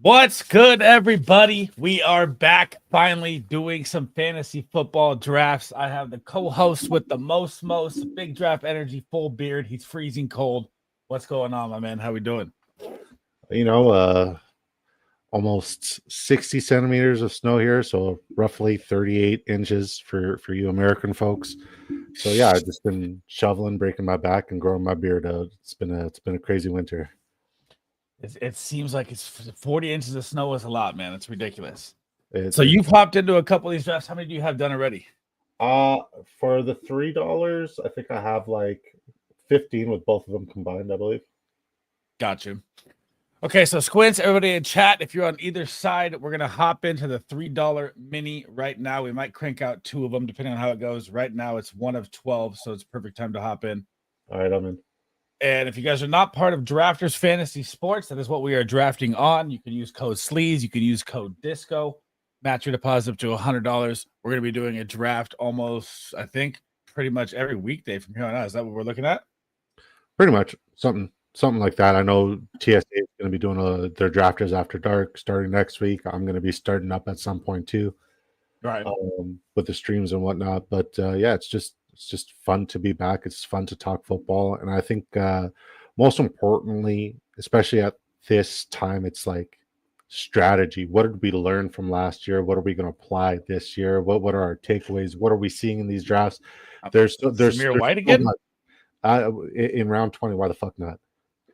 What's good, everybody? We are back finally doing some fantasy football drafts. I have the co-host with the most big draft energy, full beard. He's freezing cold. What's going on, my man? How we doing? Almost 60 centimeters of snow here, so roughly 38 inches for you American folks. So yeah, I've just been shoveling, breaking my back, and growing my beard out. It's been a crazy winter. It seems like it's 40 inches of snow is a lot, man. It's ridiculous. It, So you've hopped into a couple of these drafts. How many do you have done already? For the $3, I think I have like 15 with both of them combined, I believe. Got you. Okay, so Squints, everybody in chat, if you're on either side, we're going to hop into the $3 mini right now. We might crank out two of them depending on how it goes. Right now, it's 1 of 12, so it's perfect time to hop in. All right, I'm in. And if you guys are not part of Drafters Fantasy Sports, that is what we are drafting on. You can use code SLEAZE. You can use code DISCO. Match your deposit up to $100. We're going to be doing a draft almost, I think, pretty much every weekday from here on out. Is that what we're looking at? Pretty much. Something like that. I know TSA is going to be doing their drafters after dark starting next week. I'm going to be starting up at some point too, right? With the streams and whatnot. But yeah, it's just fun to be back. It's fun to talk football, and I think most importantly, especially at this time, it's like strategy. What did we learn from last year? What are we going to apply this year? What are our takeaways? What are we seeing in these drafts? There's Samir White again in round 20. Why the fuck not?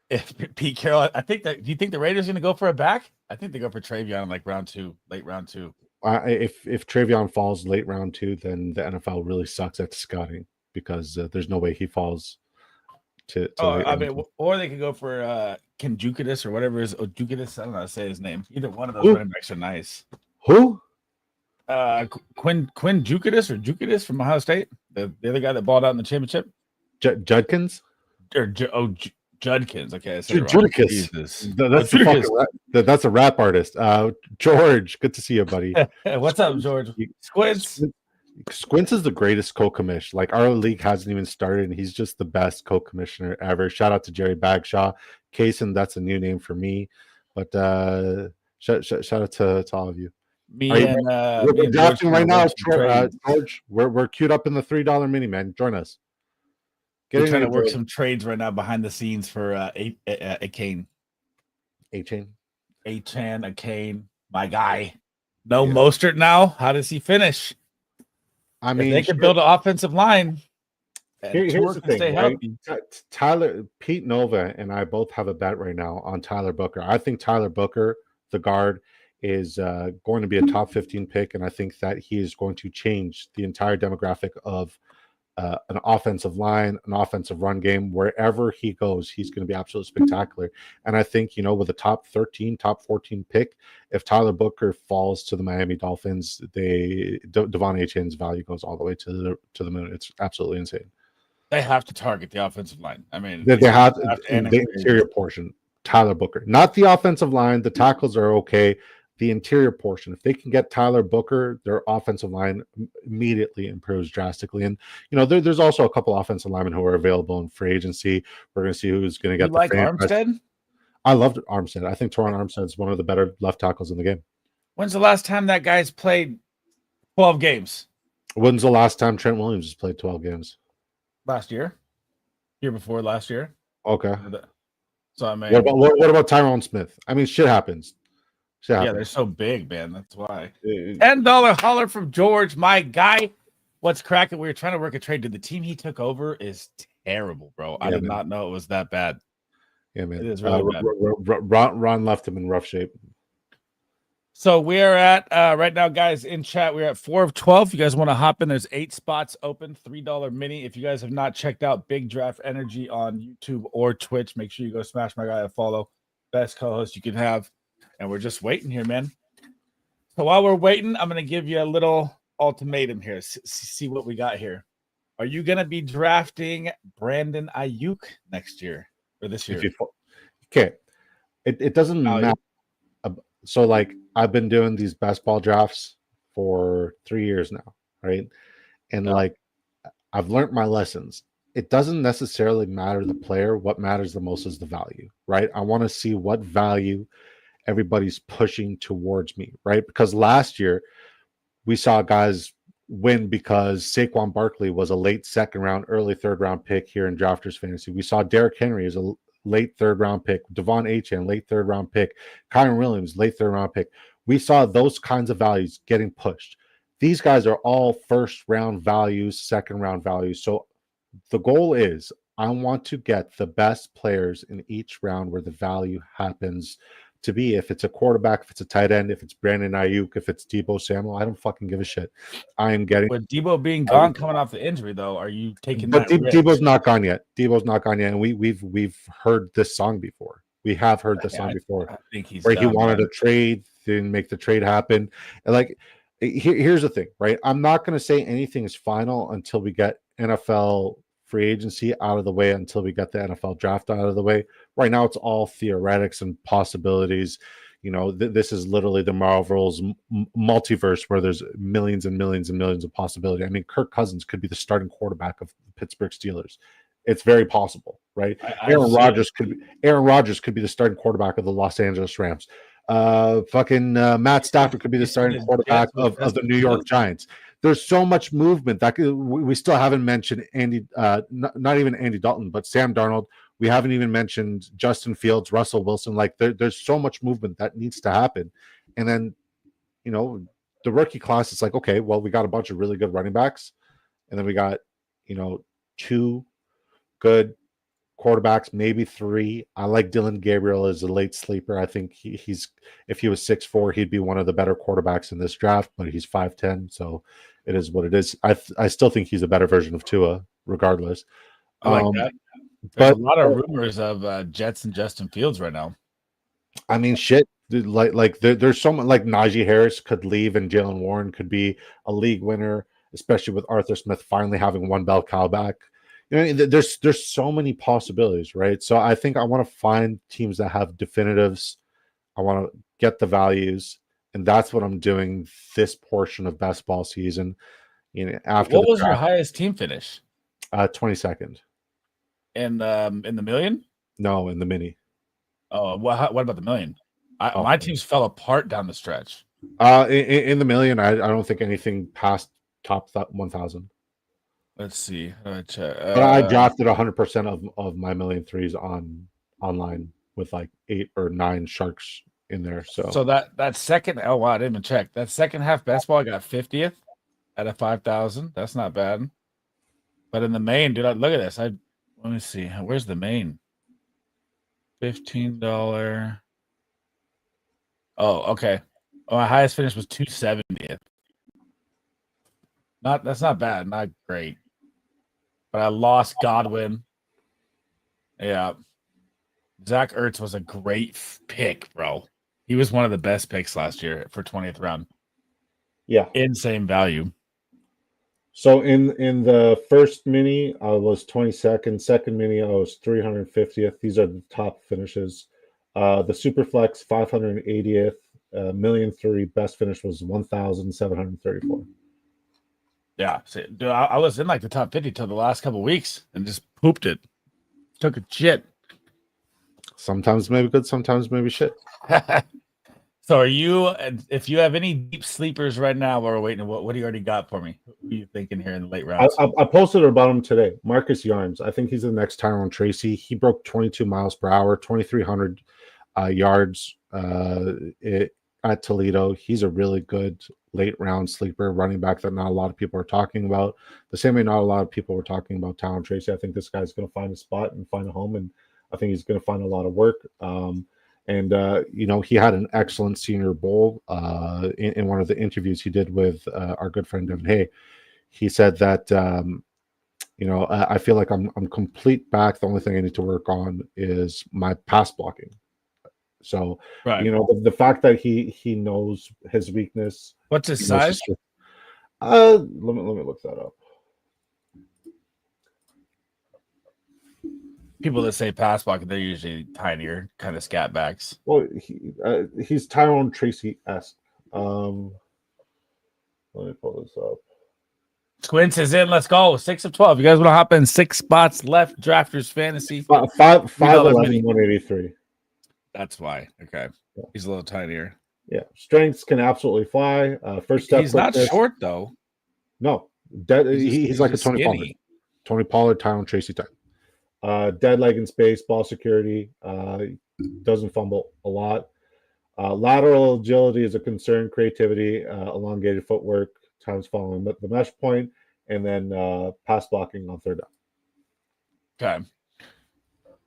If Pete Carroll, I think that. Do you think the Raiders are going to go for a back? I think they go for Travion in like late round two. If Travion falls late round 2, then the NFL really sucks at scouting because there's no way he falls to or they could go for Kenjukitis or whatever is Ojukitis. I don't know how to say his name. Either one of those running backs are nice. Who? Quinn Jukitis or Jukitis from Ohio State, the other guy that balled out in the championship. Judkins or Judkins. Okay, Judkins. That's a rap artist. George, good to see you, buddy. What's up, George? Squints is the greatest co-commish. Like, our league hasn't even started, and he's just the best co-commissioner ever. Shout out to Jerry Bagshaw. Kaysen, that's a new name for me. But shout out to all of you. We're drafting right now, George. We're queued up in the $3 mini, man. Join us. We're trying to work some trades right now behind the scenes for Achane. Achane, my guy. No Mostert now. How does he finish? I mean, they can build an offensive line. Here's the thing, right? Pete Nova and I both have a bet right now on Tyler Booker. I think Tyler Booker, the guard, is going to be a top 15 pick, and I think that he is going to change the entire demographic of an offensive line, an offensive run game. Wherever he goes, he's going to be absolutely spectacular. And I think, with a top 13, top 14 pick, if Tyler Booker falls to the Miami Dolphins, Devon Achane's value goes all the way to the moon. It's absolutely insane. They have to target the offensive line. I mean, they have the interior portion. Tyler Booker, not the offensive line. The tackles are okay. The interior portion, if they can get Tyler Booker, their offensive line immediately improves drastically. And there's also a couple offensive linemen who are available in free agency. We're going to see who's going to get Armstead. I loved Armstead. I think Teron Armstead is one of the better left tackles in the game. When's the last time that guy's played 12 games? When's the last time Trent Williams has played 12 games? Last year, year before last year. Okay. So I mean, what about Tyrone Smith? I mean, shit happens. Yeah, they're so big, man. That's why. $10 holler from George, my guy. What's cracking? We were trying to work a trade. Dude, the team he took over is terrible, bro. I did not know it was that bad. Yeah, man. It is really bad. Ron left him in rough shape. So we're at right now, guys, in chat. We're at 4 of 12. If you guys want to hop in, there's 8 spots open. $3 mini. If you guys have not checked out Big Draft Energy on YouTube or Twitch, make sure you go smash my guy a follow. Best co-host you can have. And we're just waiting here, man. So while we're waiting, I'm going to give you a little ultimatum here. See what we got here. Are you going to be drafting Brandon Ayuk next year or this year? Okay. It doesn't matter. So, like, I've been doing these best ball drafts for 3 years now, right? And, like, I've learned my lessons. It doesn't necessarily matter the player. What matters the most is the value, right? I want to see what value everybody's pushing towards me, right? Because last year we saw guys win because Saquon Barkley was a late second round, early third round pick here in Drafters Fantasy. We saw Derrick Henry as a late third round pick, Devon Achane, late third round pick, Kyren Williams, late third round pick. We saw those kinds of values getting pushed. These guys are all first round values, second round values. So the goal is I want to get the best players in each round where the value happens to be. If it's a quarterback, if it's a tight end, if it's Brandon Ayuk, if it's Deebo Samuel, I don't fucking give a shit. I am getting. With Deebo being gone, coming off the injury, though, are you taking but that? Deebo's not gone yet. Deebo's not gone yet, and we've heard this song before. We have heard this song before. I think he's where done, he wanted man. a trade, didn't make the trade happen. And like, here's the thing, right? I'm not going to say anything is final until we get NFL free agency out of the way, until we get the NFL draft out of the way. Right now, it's all theoretics and possibilities. You know, this is literally the Marvel's multiverse where there's millions and millions and millions of possibility. I mean, Kirk Cousins could be the starting quarterback of the Pittsburgh Steelers. It's very possible, right? Aaron Rodgers could be the starting quarterback of the Los Angeles Rams. Matt Stafford could be the starting quarterback of the New York Giants. There's so much movement that we still haven't mentioned Andy, not even Andy Dalton, but Sam Darnold. We haven't even mentioned Justin Fields, Russell Wilson. Like there's so much movement that needs to happen. And then, you know, the rookie class is like, okay, well, we got a bunch of really good running backs. And then we got, you know, 2 good quarterbacks, maybe 3. I like Dylan Gabriel as a late sleeper. I think he's if he was 6'4", he'd be one of the better quarterbacks in this draft, but he's 5'10", so it is what it is. I still think he's a better version of Tua, regardless. I like that. There's a lot of rumors of Jets and Justin Fields right now. I mean, shit. Like there's someone like Najee Harris could leave, and Jaylen Warren could be a league winner, especially with Arthur Smith finally having one bell cow back. You know, there's so many possibilities, right? So I think I want to find teams that have definitives. I want to get the values, and that's what I'm doing this portion of best ball season. You know, after what was your highest team finish? 22nd. In the million? No, in the mini. Oh, what about the million? My teams fell apart down the stretch. In the million, I don't think anything past top 1,000. Let's see. But I drafted 100% of my million threes online with like 8 or 9 sharks in there. So that second, oh wow, I didn't even check. That second half best ball, I got 50th out of 5,000. That's not bad. But in the main, dude, look at this. Let me see. Where's the main? $15. Oh, okay. Oh, my highest finish was 270th. That's not bad. Not great. But I lost Godwin. Yeah. Zach Ertz was a great pick, bro. He was one of the best picks last year for 20th round. Yeah. Insane value. So in the first mini, I was 22nd. Second mini, I was 350th. These are the top finishes. The Superflex, 580th. Million three, best finish was 1,734. Yeah, see, dude, I was in like the top 50 till the last couple of weeks and just pooped it. Took a shit. Sometimes maybe good, sometimes maybe shit. So if you have any deep sleepers right now while we're waiting, what do you already got for me? What are you thinking here in the late rounds? I posted about him today. Marcus Yarns. I think he's the next Tyrone Tracy. He broke 22 miles per hour, 2,300 yards at Toledo. He's a really good late round sleeper running back that not a lot of people are talking about. The same way not a lot of people were talking about Tyrone Tracy. I think this guy's going to find a spot and find a home, and I think he's going to find a lot of work. You know, he had an excellent Senior Bowl in one of the interviews he did with our good friend Devin Hay. He said that, you know, I feel like I'm complete back. The only thing I need to work on is my pass blocking. So, right. You know, the fact that he knows his weakness. What's his size? Let me look that up. People that say pass blocking, they're usually tinier, kind of scat backs. Well, he's Tyrone Tracy-esque. Let me pull this up. Squints is in. Let's go. 6 of 12. You guys want to hop in? 6 spots left. Drafters fantasy. 5'11", 183. That's why. Okay. He's a little tinier. Yeah, strengths can absolutely fly. First step. He's not short though. No, he's like a Tony Pollard. Tony Pollard, Tyron Tracy type. Dead leg in space, ball security. Doesn't fumble a lot. Lateral agility is a concern. Creativity, elongated footwork, times following the mesh point, and then pass blocking on third down. Okay.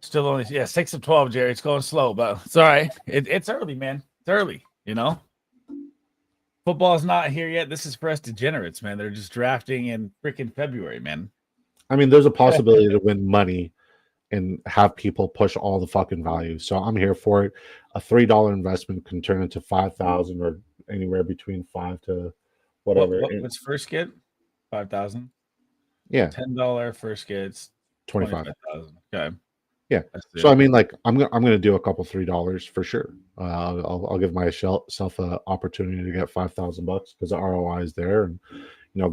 Still only 6 of 12, Jerry. It's going slow, but it's all right. It's early, man. It's early, Football's not here yet. This is for us degenerates, man. They're just drafting in freaking February, man. I mean, there's a possibility to win money and have people push all the fucking value. So I'm here for it. A $3 investment can turn into 5,000 or anywhere between 5 to whatever. What's first get? 5,000. Yeah. $10 first gets 25,000. Okay. Yeah. So I mean, like I'm gonna do a couple $3 for sure. I'll give myself an opportunity to get $5,000 because the ROI is there, and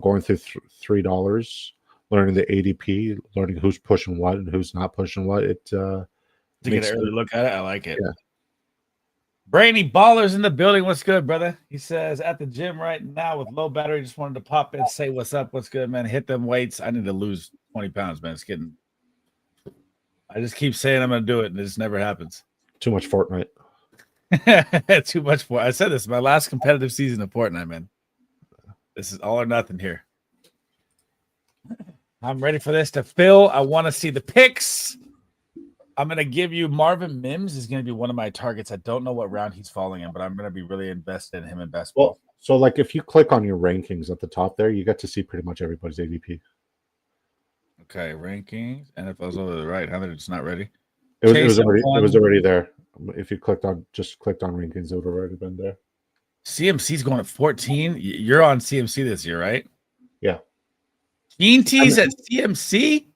going through $3, learning the ADP, learning who's pushing what and who's not pushing what. To get an early look at it, I like it. Yeah. Brainy Ballers in the building. What's good, brother? He says at the gym right now with low battery. Just wanted to pop in, say what's up, what's good, man. Hit them weights. I need to lose 20 pounds, man. It's getting. I just keep saying I'm going to do it, and it just never happens. Too much Fortnite. Too much Fortnite. I said this, my last competitive season of Fortnite, man. This is all or nothing here. I'm ready for this to fill. I want to see the picks. I'm going to give you Marvin Mims is going to be one of my targets. I don't know what round he's falling in, but I'm going to be really invested in him in best ball. Well, so like if you click on your rankings at the top there, you get to see pretty much everybody's ADP. Okay, rankings. NFL's over to the right. How they're just not ready. It was already there. If you clicked on rankings, it would have already been there. CMC's going at 14. You're on CMC this year, right? Yeah. Keenty's at CMC.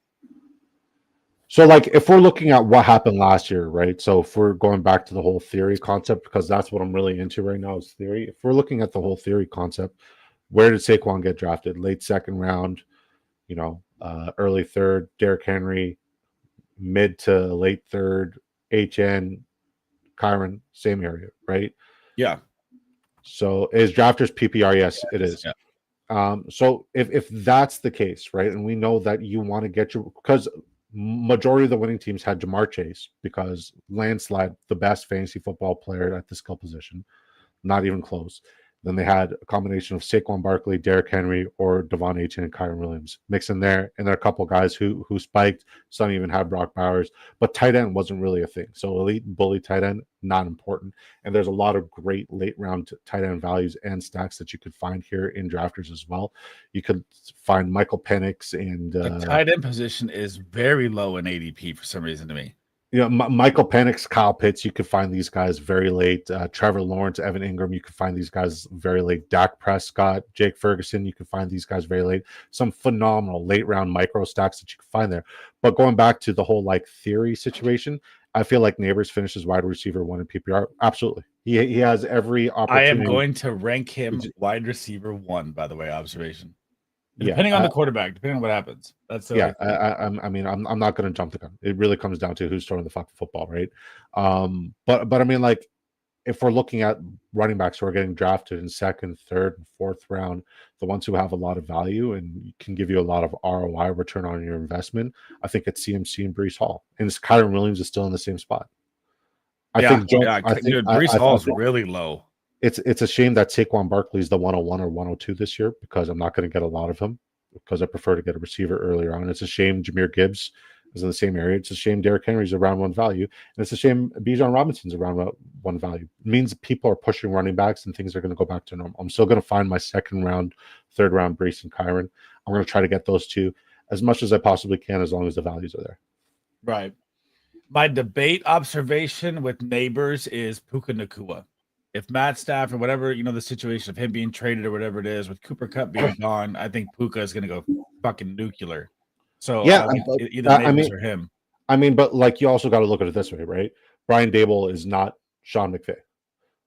So, like, if we're looking at what happened last year, right? So, if we're going back to the whole theory concept, because that's what I'm really into right now is theory. If we're looking at the whole theory concept, where did Saquon get drafted? Late second round, early third. Derrick Henry, mid to late third. HN, Kyron, same area, right? Yeah. So, is drafters PPR? Yes, it is. Yeah. So, if that's the case, right, and we know that you want to get because majority of the winning teams had Jamar Chase because landslide the best fantasy football player at the skill position, not even close. Then they had a combination of Saquon Barkley, Derrick Henry, or Devon Achane and Kyron Williams mixed in there. And there are a couple guys who spiked. Some even had Brock Bowers, but tight end wasn't really a thing. So elite bully tight end, not important. And there's a lot of great late round tight end values and stacks that you could find here in drafters as well. You could find Michael Penix and the tight end position is very low in ADP for some reason to me. Michael Penix, Kyle Pitts, you could find these guys very late. Trevor Lawrence, Evan Ingram, you could find these guys very late. Dak Prescott, Jake Ferguson, you could find these guys very late. Some phenomenal late round micro stacks that you can find there. But going back to the whole theory situation, I feel like Neighbors finishes wide receiver 1 in PPR. Absolutely. He has every opportunity. I am going to rank him wide receiver 1, by the way, observation. Depending on the quarterback, depending on what happens. That's I mean, I'm not going to jump the gun. It really comes down to who's throwing the fucking football, right? But I mean, if we're looking at running backs who are getting drafted in second, third, and fourth round, the ones who have a lot of value and can give you a lot of ROI return on your investment, I think it's CMC and Breece Hall, and Kyron Williams is still in the same spot. I think Breece Hall is really low. It's a shame that Saquon Barkley is the 101 or 102 this year because I'm not going to get a lot of him because I prefer to get a receiver earlier on. It's a shame Jahmyr Gibbs is in the same area. It's a shame Derrick Henry's around 1 value. And it's a shame Bijan Robinson's around 1 value. It means people are pushing running backs and things are going to go back to normal. I'm still going to find my second round, third round Breece and Kyron. I'm going to try to get those two as much as I possibly can as long as the values are there. Right. My debate observation with Neighbors is Puka Nacua. If Matt Stafford, whatever, the situation of him being traded or whatever it is, with Cooper Kupp being gone, I think Puka is going to go fucking nuclear. So yeah, either Neighbors or him. I mean, but you also got to look at it this way, right? Brian Daboll is not Sean McVay.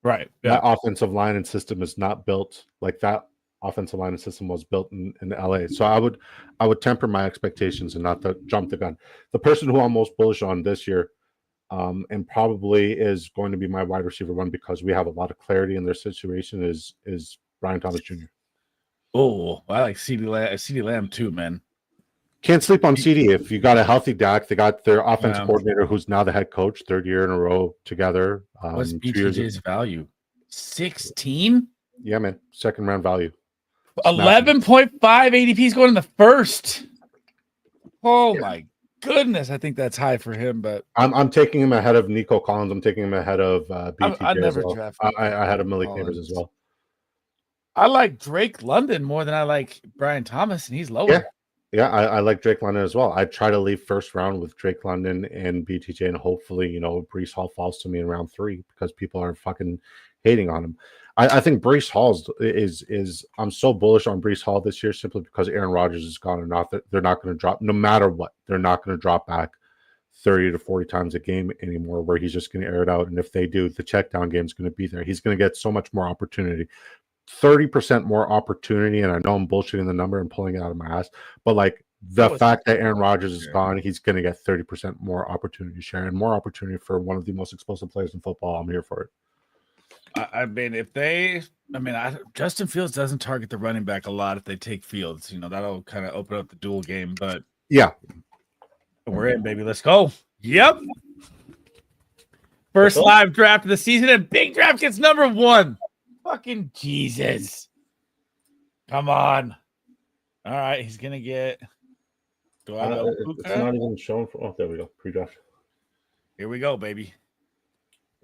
Right. Yeah. That offensive line and system is not built like that. Offensive line and system was built in LA. So I would temper my expectations and not jump the gun. The person who I'm most bullish on this year, and probably is going to be my wide receiver one because we have a lot of clarity in their situation. Is Brian Thomas Jr. Oh, I like CeeDee Lamb too, man. Can't sleep on CD. If you got a healthy Dak, they got their offensive coordinator who's now the head coach, third year in a row together. What's BTJ's value? 16? Yeah, man. Second round value. 11.5 ADP is going in the first. Oh my goodness. I think that's high for him, but I'm taking him ahead of Nico Collins. I'm taking him ahead of BTJ. I never draft. I had a Malik Neighbors as well. I like Drake London more than I like Brian Thomas, and he's lower. Yeah, I like Drake London as well. I try to leave first round with Drake London and BTJ, and hopefully, Breece Hall falls to me in round 3 because people are fucking hating on him. I think Breece Hall is I'm so bullish on Breece Hall this year simply because Aaron Rodgers is gone and they're not going to drop no matter what. They're not going to drop back 30 to 40 times a game anymore where he's just going to air it out. And if they do, the check down game is going to be there. He's going to get so much more opportunity. 30% more opportunity, and I know I'm bullshitting the number and pulling it out of my ass, but like the fact that Aaron Rodgers is gone, he's going to get 30% more opportunity share and more opportunity for one of the most explosive players in football. I'm here for it. I mean, Justin Fields doesn't target the running back a lot if they take Fields. That'll kind of open up the dual game, but yeah, we're in, baby. Let's go. Yep. First live draft of the season, and Big Draft gets number 1. Fucking Jesus. Come on. All right, he's going to get... Do I go Puka? It's not even shown for... Oh, there we go. Pre-draft. Here we go, baby.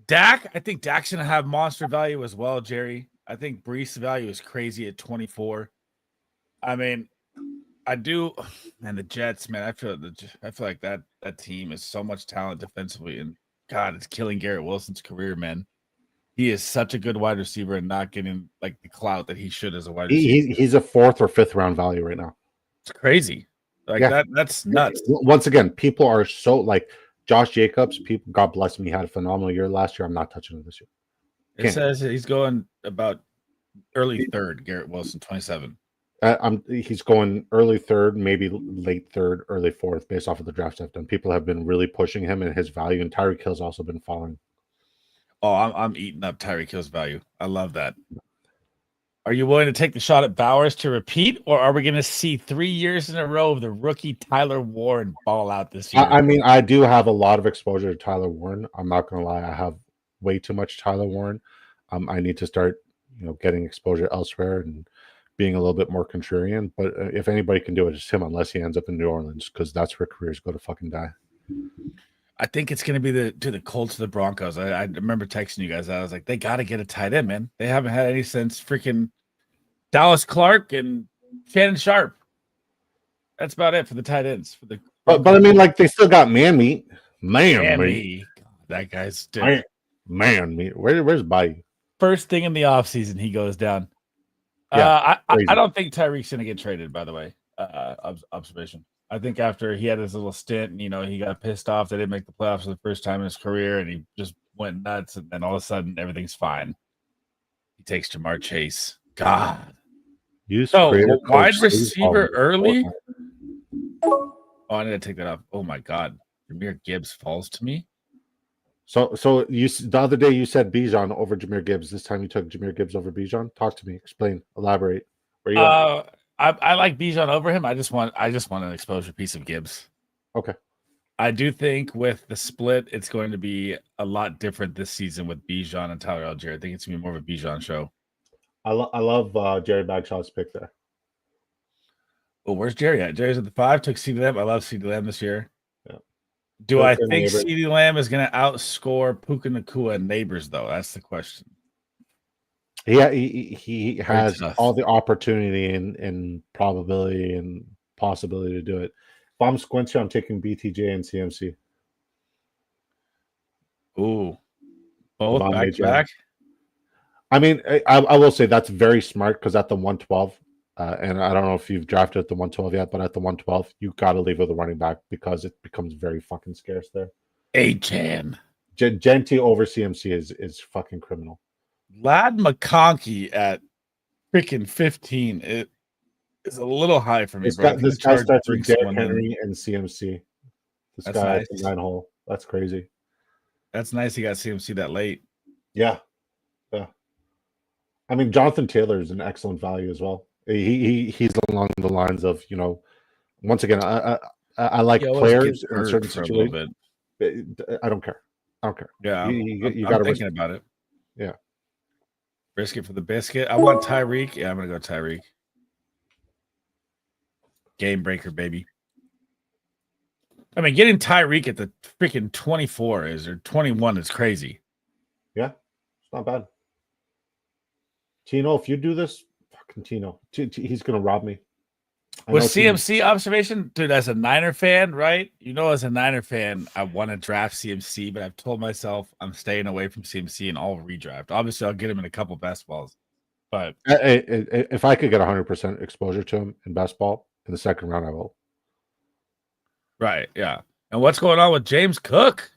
Dak, I think Dak's going to have monster value as well, Jerry. I think Breece's value is crazy at 24. I mean, I do... And the Jets, man, I feel like that team is so much talent defensively, and God, it's killing Garrett Wilson's career, man. He is such a good wide receiver and not getting like the clout that he should as a wide receiver. He's a 4th or 5th round value right now. It's crazy. That's nuts. Once again, people are so like Josh Jacobs. People, God bless him, he had a phenomenal year last year. I'm not touching him this year. It says he's going about early 3rd. Garrett Wilson, 27. He's going early 3rd, maybe late 3rd, early 4th, based off of the drafts I've done. People have been really pushing him and his value, and Tyreek Hill's also been falling. Oh, I'm eating up Tyreek Hill's value. I love that. Are you willing to take the shot at Bowers to repeat, or are we going to see 3 years in a row of the rookie Tyler Warren ball out this year? I mean, I do have a lot of exposure to Tyler Warren. I'm not going to lie. I have way too much Tyler Warren. I need to start, getting exposure elsewhere and being a little bit more contrarian. But if anybody can do it, it's him, unless he ends up in New Orleans, because that's where careers go to fucking die. I think it's going to be the Colts or the Broncos. I remember texting you guys. I was like, they got to get a tight end, man. They haven't had any since freaking Dallas Clark and Shannon Sharp. That's about it for the tight ends. But I mean, like, they still got man meat. Man meat. That guy's man meat. Where's Bayou? First thing in the offseason, he goes down. Yeah, I don't think Tyreek's going to get traded, by the way. Observation. I think after he had his little stint, and, he got pissed off they didn't make the playoffs for the first time in his career, and he just went nuts, and then all of a sudden everything's fine. He takes Jamar Chase. God. Wide receiver early? Oh, I need to take that off. Oh, my God. Jahmyr Gibbs falls to me? So the other day you said Bijan over Jahmyr Gibbs. This time you took Jahmyr Gibbs over Bijan. Talk to me. Explain. Elaborate. Where you at? I like Bijan over him. I just want an exposure piece of Gibbs. Okay. I do think with the split, it's going to be a lot different this season with Bijan and Tyler Algier. I think it's going to be more of a Bijan show. I love Jerry Bagshaw's pick there. Well, where's Jerry at? Jerry's at the 5. Took CeeDee Lamb. I love CeeDee Lamb this year. Yeah. Do I think CeeDee Lamb is going to outscore Puka Nacua and Neighbors, though? That's the question. Yeah, he has all the opportunity and probability and possibility to do it. If I'm Squincy, I'm taking BTJ and CMC. Ooh. Both back to back? I mean, I will say that's very smart because at the 112, and I don't know if you've drafted at the 112 yet, but at the 112, you got to leave with a running back because it becomes very fucking scarce there. A-Chan. Genty over CMC is fucking criminal. Lad McConkey at freaking 15. It is a little high for me, bro. This guy starts with Derrick Henry and CMC. This guy has a 9 hole. That's crazy. That's nice. You got CMC that late. Yeah. I mean, Jonathan Taylor is an excellent value as well. He's along the lines of, once again, I like players in certain situations. I don't care. Yeah, you I'm thinking about it. Yeah. Brisket for the biscuit. I want Tyreek. Yeah, I'm gonna go Tyreek. Game breaker, baby. I mean, getting Tyreek at the freaking 24 or 21 is crazy. Yeah, it's not bad. Tino, if you do this, fucking Tino, he's gonna rob me. With CMC observation, dude, as a Niner fan, right? As a Niner fan, I want to draft CMC, but I've told myself I'm staying away from CMC and all redraft. Obviously, I'll get him in a couple best balls, but if I could get 100% exposure to him in best ball in the second round, I will. Right, yeah. And what's going on with James Cook?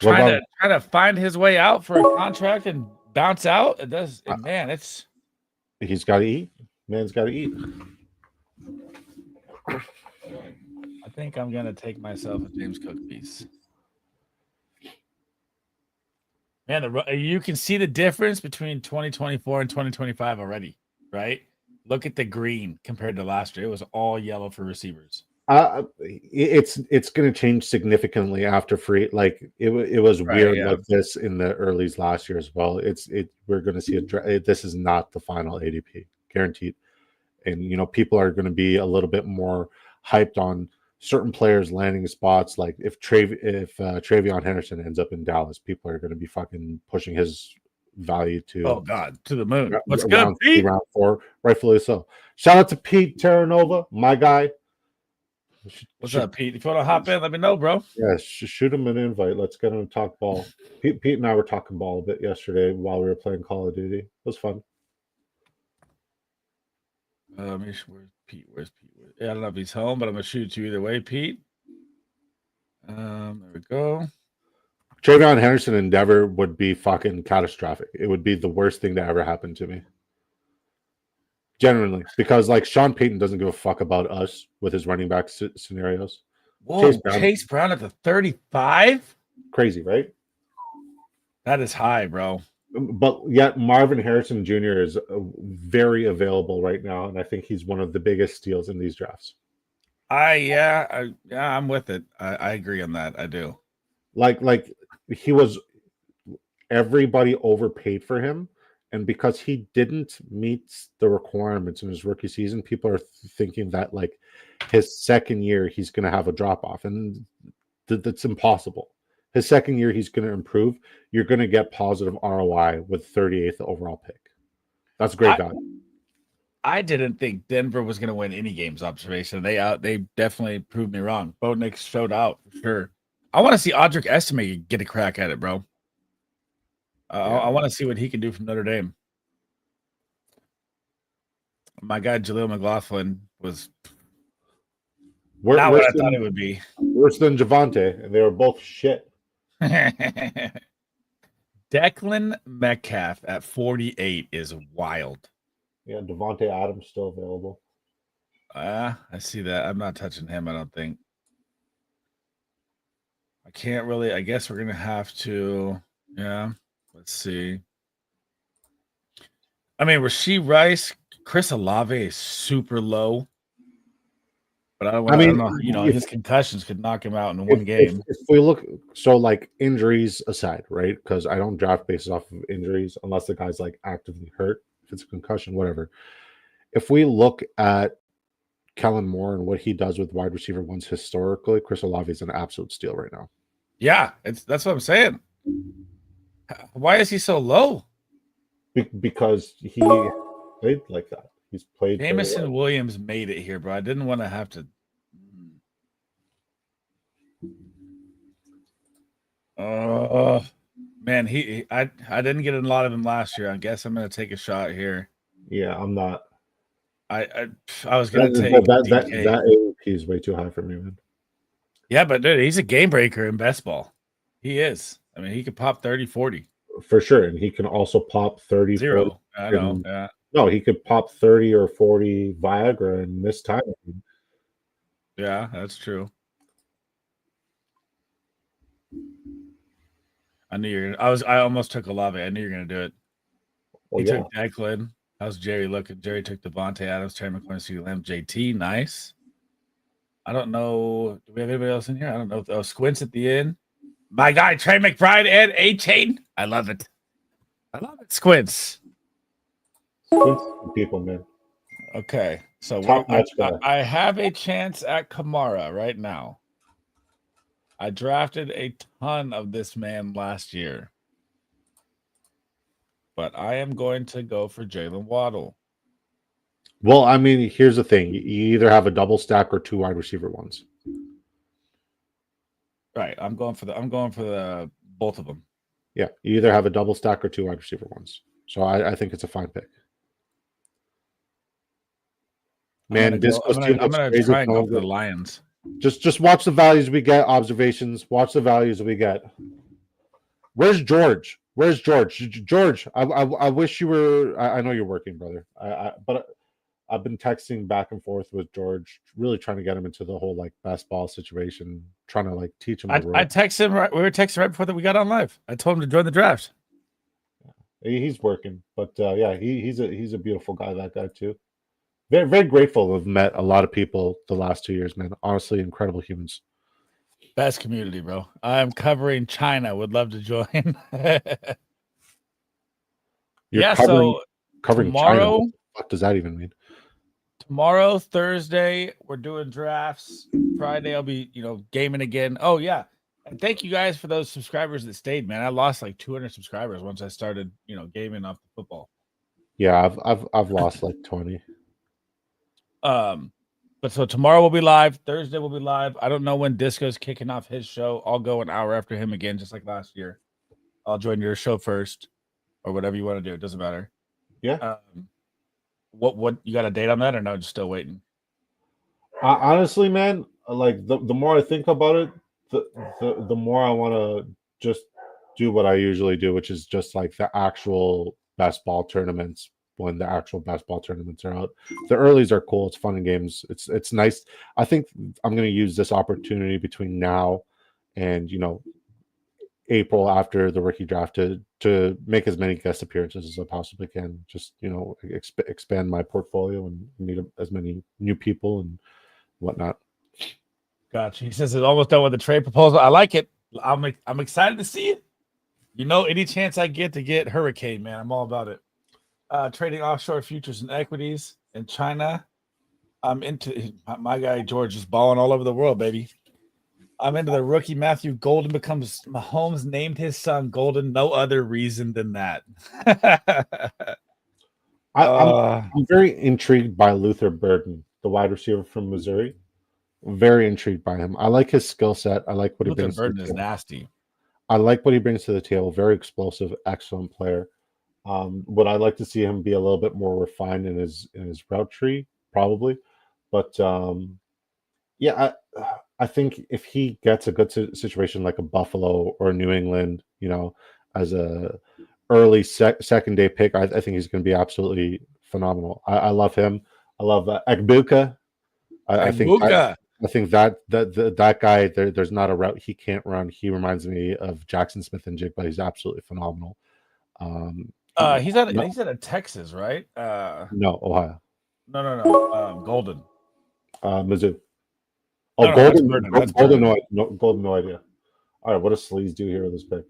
Trying to find his way out for a contract and bounce out. It does, man. He's got to eat. Man's got to eat. I think I'm gonna take myself a James Cook piece. Man, you can see the difference between 2024 and 2025 already, right? Look at the green compared to last year. It was all yellow for receivers. It's going to change significantly after free. Like it was weird like this in the earlies last year as well. We're going to see this is not the final ADP, guaranteed. And people are going to be a little bit more hyped on certain players landing spots. Like if Travion Henderson ends up in Dallas, people are going to be fucking pushing his value to to the moon. What's good, Pete? Round 4, rightfully so. Shout out to Pete Terranova, my guy. What's up, Pete? If you want to hop in, let me know, bro. Yeah, shoot him an invite. Let's get him to talk ball. Pete and I were talking ball a bit yesterday while we were playing Call of Duty. It was fun. Where's Pete? I don't know if he's home, but I'm gonna shoot you either way, Pete. There we go. Travion Henderson in Denver would be fucking catastrophic. It would be the worst thing to ever happen to me. Genuinely, because like Sean Payton doesn't give a fuck about us with his running back scenarios. Whoa, Chase Brown at the 35? Crazy, right? That is high, bro. But yet Marvin Harrison Jr. is very available right now, and I think he's one of the biggest steals in these drafts. I'm with it. I agree on that. I do. Like he was, everybody overpaid for him. And because he didn't meet the requirements in his rookie season, people are thinking that like his second year, he's going to have a drop off, and that's impossible. His second year, he's going to improve. You're going to get positive ROI with 38th overall pick. That's great value. I didn't think Denver was going to win any games. Observation. They definitely proved me wrong. Bo Nix showed out for sure. I want to see Audric Estime get a crack at it, bro. I want to see what he can do from Notre Dame. My guy Jaleel McLaughlin was not what I thought it would be. Worse than Javonte, and they were both shit. Declan Metcalf at 48 is wild. Yeah, Devontae Adams still available. I see that. I'm not touching him, I don't think. I can't really. I guess we're going to have to. Yeah. Let's see. I mean, Rashee Rice, Chris Olave is super low. But I don't know. His concussions could knock him out in one game. If we look, so like injuries aside, right? Because I don't draft based off of injuries unless the guy's like actively hurt. If it's a concussion, whatever. If we look at Kellen Moore and what he does with wide receiver ones historically, Chris Olave is an absolute steal right now. Yeah, that's what I'm saying. Why is he so low? Because he played like that. He's played. Jameson Williams made it here, bro. I didn't want to have to. Oh man, I didn't get a lot of him last year. I guess I'm gonna take a shot here. Yeah, I'm not. I was gonna take that AOP is way too high for me, man. Yeah, but dude, he's a game breaker in best ball. He is. I mean, he could pop 30, 40. For sure. And he can also pop 30, 0. 40. I know. Yeah. No, he could pop 30 or 40 Viagra and miss time. Yeah, that's true. I knew you're. I almost took Olave. I knew you were gonna do it. Well, He took Declan. How's Jerry looking? Jerry took Devontae Adams, Terry McLaurin, CeeDee Lamb, JT. Nice. I don't know. Do we have anybody else in here? I don't know. Oh, Squints at the end. My guy, Trey McBride and A-Chain. I love it. I love it. Squints. Squints people, man. Okay. So I have a chance at Kamara right now. I drafted a ton of this man last year. But I am going to go for Jalen Waddle. Well, I mean, here's the thing. You either have a double stack or 2 wide receiver ones. Right. I'm going for the both of them. Yeah. You either have a double stack or 2 wide receiver ones. So I think it's a fine pick. Man, I'm gonna try and go for the Lions. Just watch the values we get, observations. Watch the values we get. Where's George? George, I wish you were. I know you're working, brother. But I've been texting back and forth with George, really trying to get him into the whole like best ball situation, trying to like teach him. I texted him right. We were texting right before that we got on live. I told him to join the draft. He's working, but yeah, he's a beautiful guy. That guy too. Very, very grateful to have met a lot of people the last 2 years, man. Honestly, incredible humans. Best community, bro. I'm covering China. Would love to join. Covering China. What the fuck does that even mean? Tomorrow, Thursday, we're doing drafts. Friday, I'll be, gaming again. Oh yeah, and thank you guys for those subscribers that stayed, man. I lost like 200 subscribers once I started, gaming off the football. Yeah, I've lost like 20. But so tomorrow we'll be live. Thursday we'll be live. I don't know when Disco's kicking off his show. I'll go an hour after him again, just like last year. I'll join your show first, or whatever you want to do. It doesn't matter. Yeah. What you got a date on that, or no? Just still waiting. Honestly, man, like the more I think about it, the more I want to just do what I usually do, which is just like the actual best ball tournaments. When the actual best ball tournaments are out, the earlies are cool. It's fun and games. It's nice. I think I'm going to use this opportunity between now and April after the rookie draft to make as many guest appearances as I possibly can. Just expand my portfolio and meet as many new people and whatnot. Gotcha. He says it's almost done with the trade proposal. I like it. I'm excited to see it. Any chance I get to get Hurricane, man, I'm all about it. Trading offshore futures and equities in China. I'm into my guy George is balling all over the world, baby. I'm into the rookie Matthew Golden becomes Mahomes named his son Golden. No other reason than that. I'm very intrigued by Luther Burden, the wide receiver from Missouri. Very intrigued by him. I like his skill set. I like what he brings. Luther Burden is nasty. I like what he brings to the table. Very explosive, excellent player. Would I like to see him be a little bit more refined in his route tree? Probably, but yeah, I think if he gets a good situation like a Buffalo or New England, as a early second day pick, I think he's going to be absolutely phenomenal. I love him. I love Egbuka. I think that guy. There's not a route he can't run. He reminds me of Jackson Smith and Jig, but he's absolutely phenomenal. He's out of Texas, right? No, Ohio. No. Golden. Mizzou. Oh, no, Golden. That's Golden. Golden. No idea. All right, what does Sleaze do here with this pick?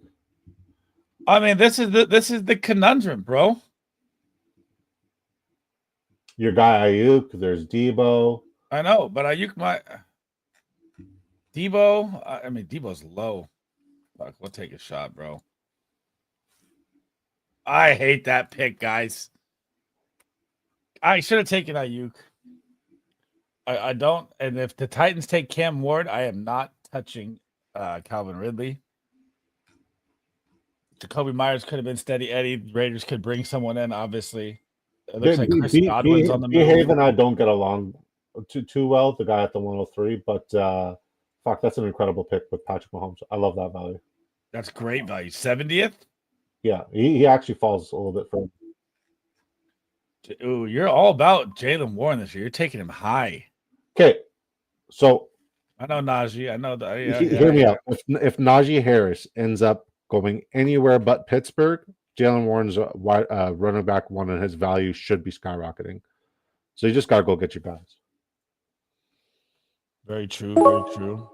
I mean, this is the conundrum, bro. Your guy Ayuk. There's Debo. I know, but Ayuk Debo. I mean, Debo's low. Fuck, we'll take a shot, bro. I hate that pick, guys. I should have taken Ayuk. I don't. And if the Titans take Cam Ward, I am not touching Calvin Ridley. Jacoby Myers could have been steady Eddie. Raiders could bring someone in, obviously. It looks like Chris Godwin's on the move. Haven and I don't get along too well, the guy at the 103, but fuck, that's an incredible pick with Patrick Mahomes. I love that value. That's great value. 70th? Yeah, he actually falls a little bit further. Ooh, you're all about Jaylen Warren this year. You're taking him high. Okay, so I know Najee. I know that. Hear me out. If Najee Harris ends up going anywhere but Pittsburgh, Jalen Warren's running back one, and his value should be skyrocketing. So you just got to go get your guys. Very true. Very true.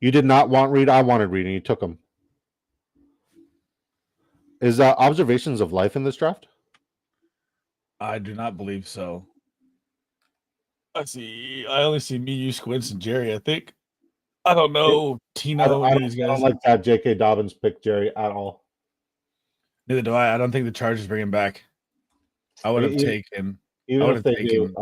You did not want Reed. I wanted Reed, and you took him. Is observations of life in this draft? I do not believe so. I only see me, you, Squints, and Jerry, I think. I don't know Tino and these guys. I don't like that J.K. Dobbins pick, Jerry, at all. Neither do I. I don't think the Chargers bring him back. I would have taken. Even if they do,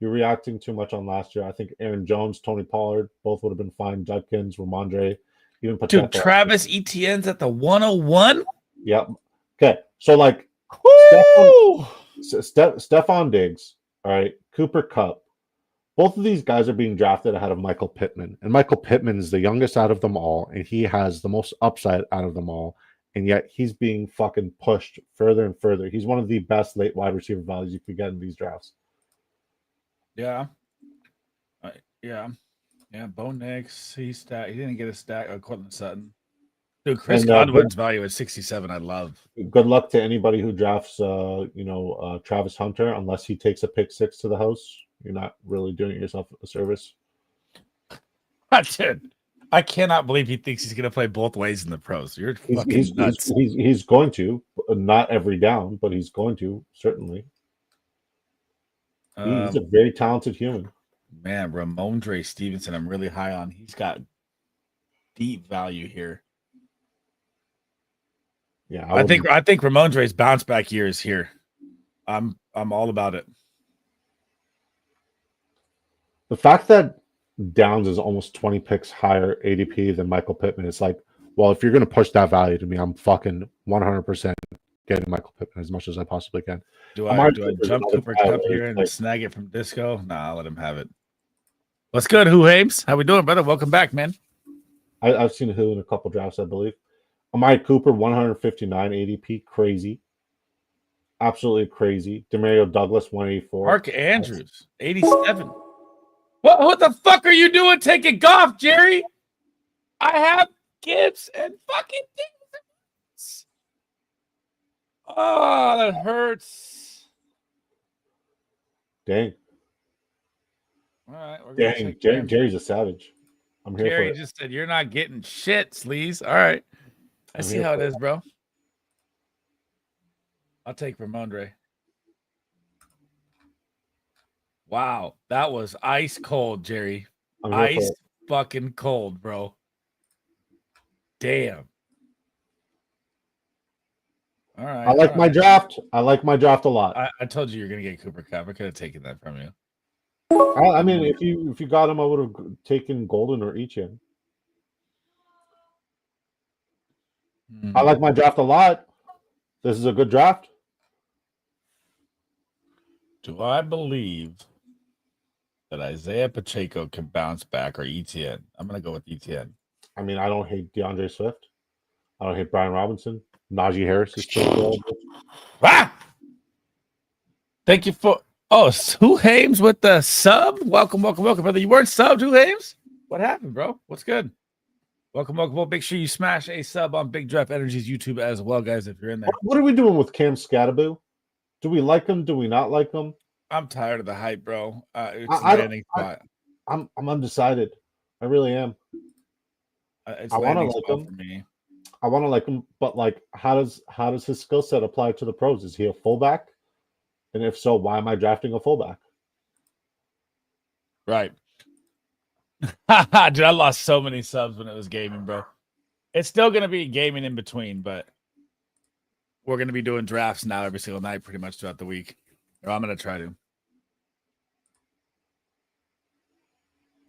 you're reacting too much on last year. I think Aaron Jones, Tony Pollard, both would have been fine. Judkins, Ramondre, even Pacheco. Dude, Travis Etienne's at the 101? Yep. Okay. So, like, Stephon Diggs, all right, Cooper Kupp. Both of these guys are being drafted ahead of Michael Pittman. And Michael Pittman is the youngest out of them all, and he has the most upside out of them all. And yet he's being fucking pushed further and further. He's one of the best late wide receiver values you could get in these drafts. Yeah. Yeah. Bo Nix. He didn't get a stack. Cortland Sutton. Dude, Chris Godwin's value at 67. I love. Good luck to anybody who drafts, Travis Hunter, unless he takes a pick 6 to the house. You're not really doing yourself a service. Dude, I cannot believe he thinks he's going to play both ways in the pros. You're fucking nuts. He's going to, not every down, but he's going to, certainly. He's a very talented human. Man, Ramondre Stevenson, I'm really high on. He's got deep value here. Yeah, I think Ramondre's bounce back year is here. I'm all about it. The fact that Downs is almost 20 picks higher ADP than Michael Pittman, it's like, well, if you're going to push that value to me, I'm fucking 100% getting Michael Pittman as much as I possibly can. Do I jump Cooper Kupp here and snag it from Disco? Nah, I'll let him have it. What's good, Who Hames? How we doing, brother? Welcome back, man. I've seen Who in a couple drafts, I believe. Amari Cooper, 159 ADP, crazy. Absolutely crazy. Demario Douglas, 184. Mark Andrews, 87. What the fuck are you doing taking Goff, Jerry? I have Gibbs and fucking things. Oh, that hurts. Dang. All right. Dang, Jerry's a savage. I'm here Jerry for it. Just said, you're not getting shit, sleaze. All right. I see how it is, bro. I'll take Ramondre. Wow, that was ice cold, Jerry. Ice fucking cold, bro. Damn. All right. I like my draft. I like my draft a lot. I told you you're gonna get Cooper Kupp. I could have taken that from you. I mean, if you got him, I would have taken Golden or Etienne. I like my draft a lot. This is a good draft. Do I believe that Isaiah Pacheco can bounce back or Etienne? I'm going to go with Etienne. I mean, I don't hate DeAndre Swift. I don't hate Brian Robinson. Najee Harris is still available. Thank you for... Oh, Who Hames with the sub? Welcome, brother. You weren't subbed, Who Hames? What happened, bro? What's good? Welcome. Make sure you smash a sub on Big Draft Energy's YouTube as well, guys, if you're in there. What are we doing with Cam Scatterboo? Do we like him? Do we not like him? I'm tired of the hype, bro. I'm undecided. I really am. I want to like him. For me. I want to like him, but like, how does his skill set apply to the pros? Is he a fullback? And if so, why am I drafting a fullback? Right. Dude, I lost so many subs when it was gaming, bro. It's still going to be gaming in between, but we're going to be doing drafts now every single night pretty much throughout the week. Or I'm going to try to.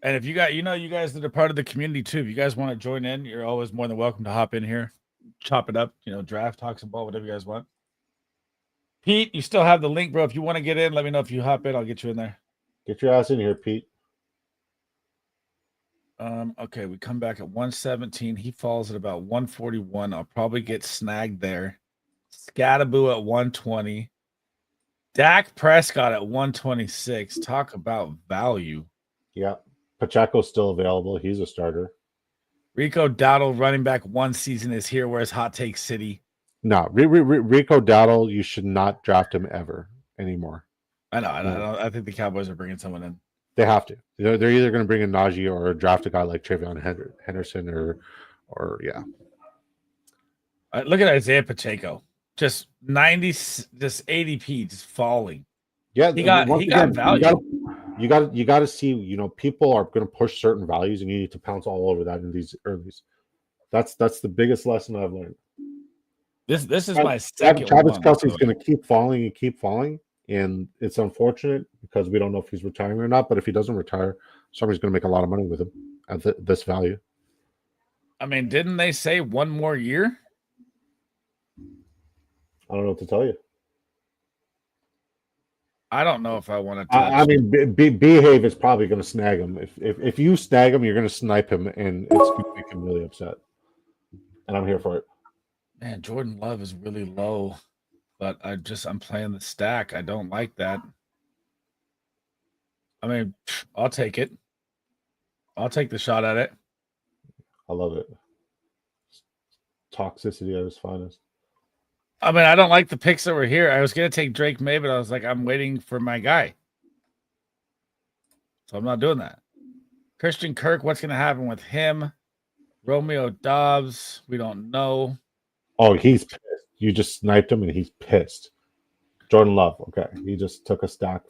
And if you got, you guys that are part of the community too, if you guys want to join in, you're always more than welcome to hop in here, chop it up, draft, talk some ball, whatever you guys want. Pete, you still have the link, bro. If you want to get in, let me know if you hop in. I'll get you in there. Get your ass in here, Pete. Okay, we come back at 117. He falls at about 141. I'll probably get snagged there. Scatterboo at 120. Dak Prescott at 126. Talk about value. Yeah. Pacheco's still available. He's a starter. Rico Dowdle, running back 1 season, is here. Where's Hot Take City? No, Rico Dowdle, you should not draft him ever anymore. I know. I think the Cowboys are bringing someone in. They have to. They're either going to bring in Najee or draft a guy like Travion Henderson or yeah. Look at Isaiah Pacheco. Just 90, just ADP, just falling. Yeah, he got value. You got to see. People are going to push certain values, and you need to pounce all over that in these earlys. That's the biggest lesson I've learned. This is my second. Travis Kelce's going to keep falling, and it's unfortunate because we don't know if he's retiring or not. But if he doesn't retire, somebody's going to make a lot of money with him at this value. I mean, didn't they say 1 more year? I don't know what to tell you. I don't know if I want to touch. I mean, Behave is probably going to snag him. If you snag him, you're going to snipe him, and it's going to make him really upset. And I'm here for it. Man, Jordan Love is really low, but I'm playing the stack. I don't like that. I mean, I'll take it. I'll take the shot at it. I love it. Toxicity at its finest. I mean, I don't like the picks that were here. I was going to take Drake May, but I was like, I'm waiting for my guy. So I'm not doing that. Christian Kirk, what's going to happen with him? Romeo Dobbs, we don't know. Oh, he's pissed. You just sniped him, and he's pissed. Jordan Love, okay. He just took a stack.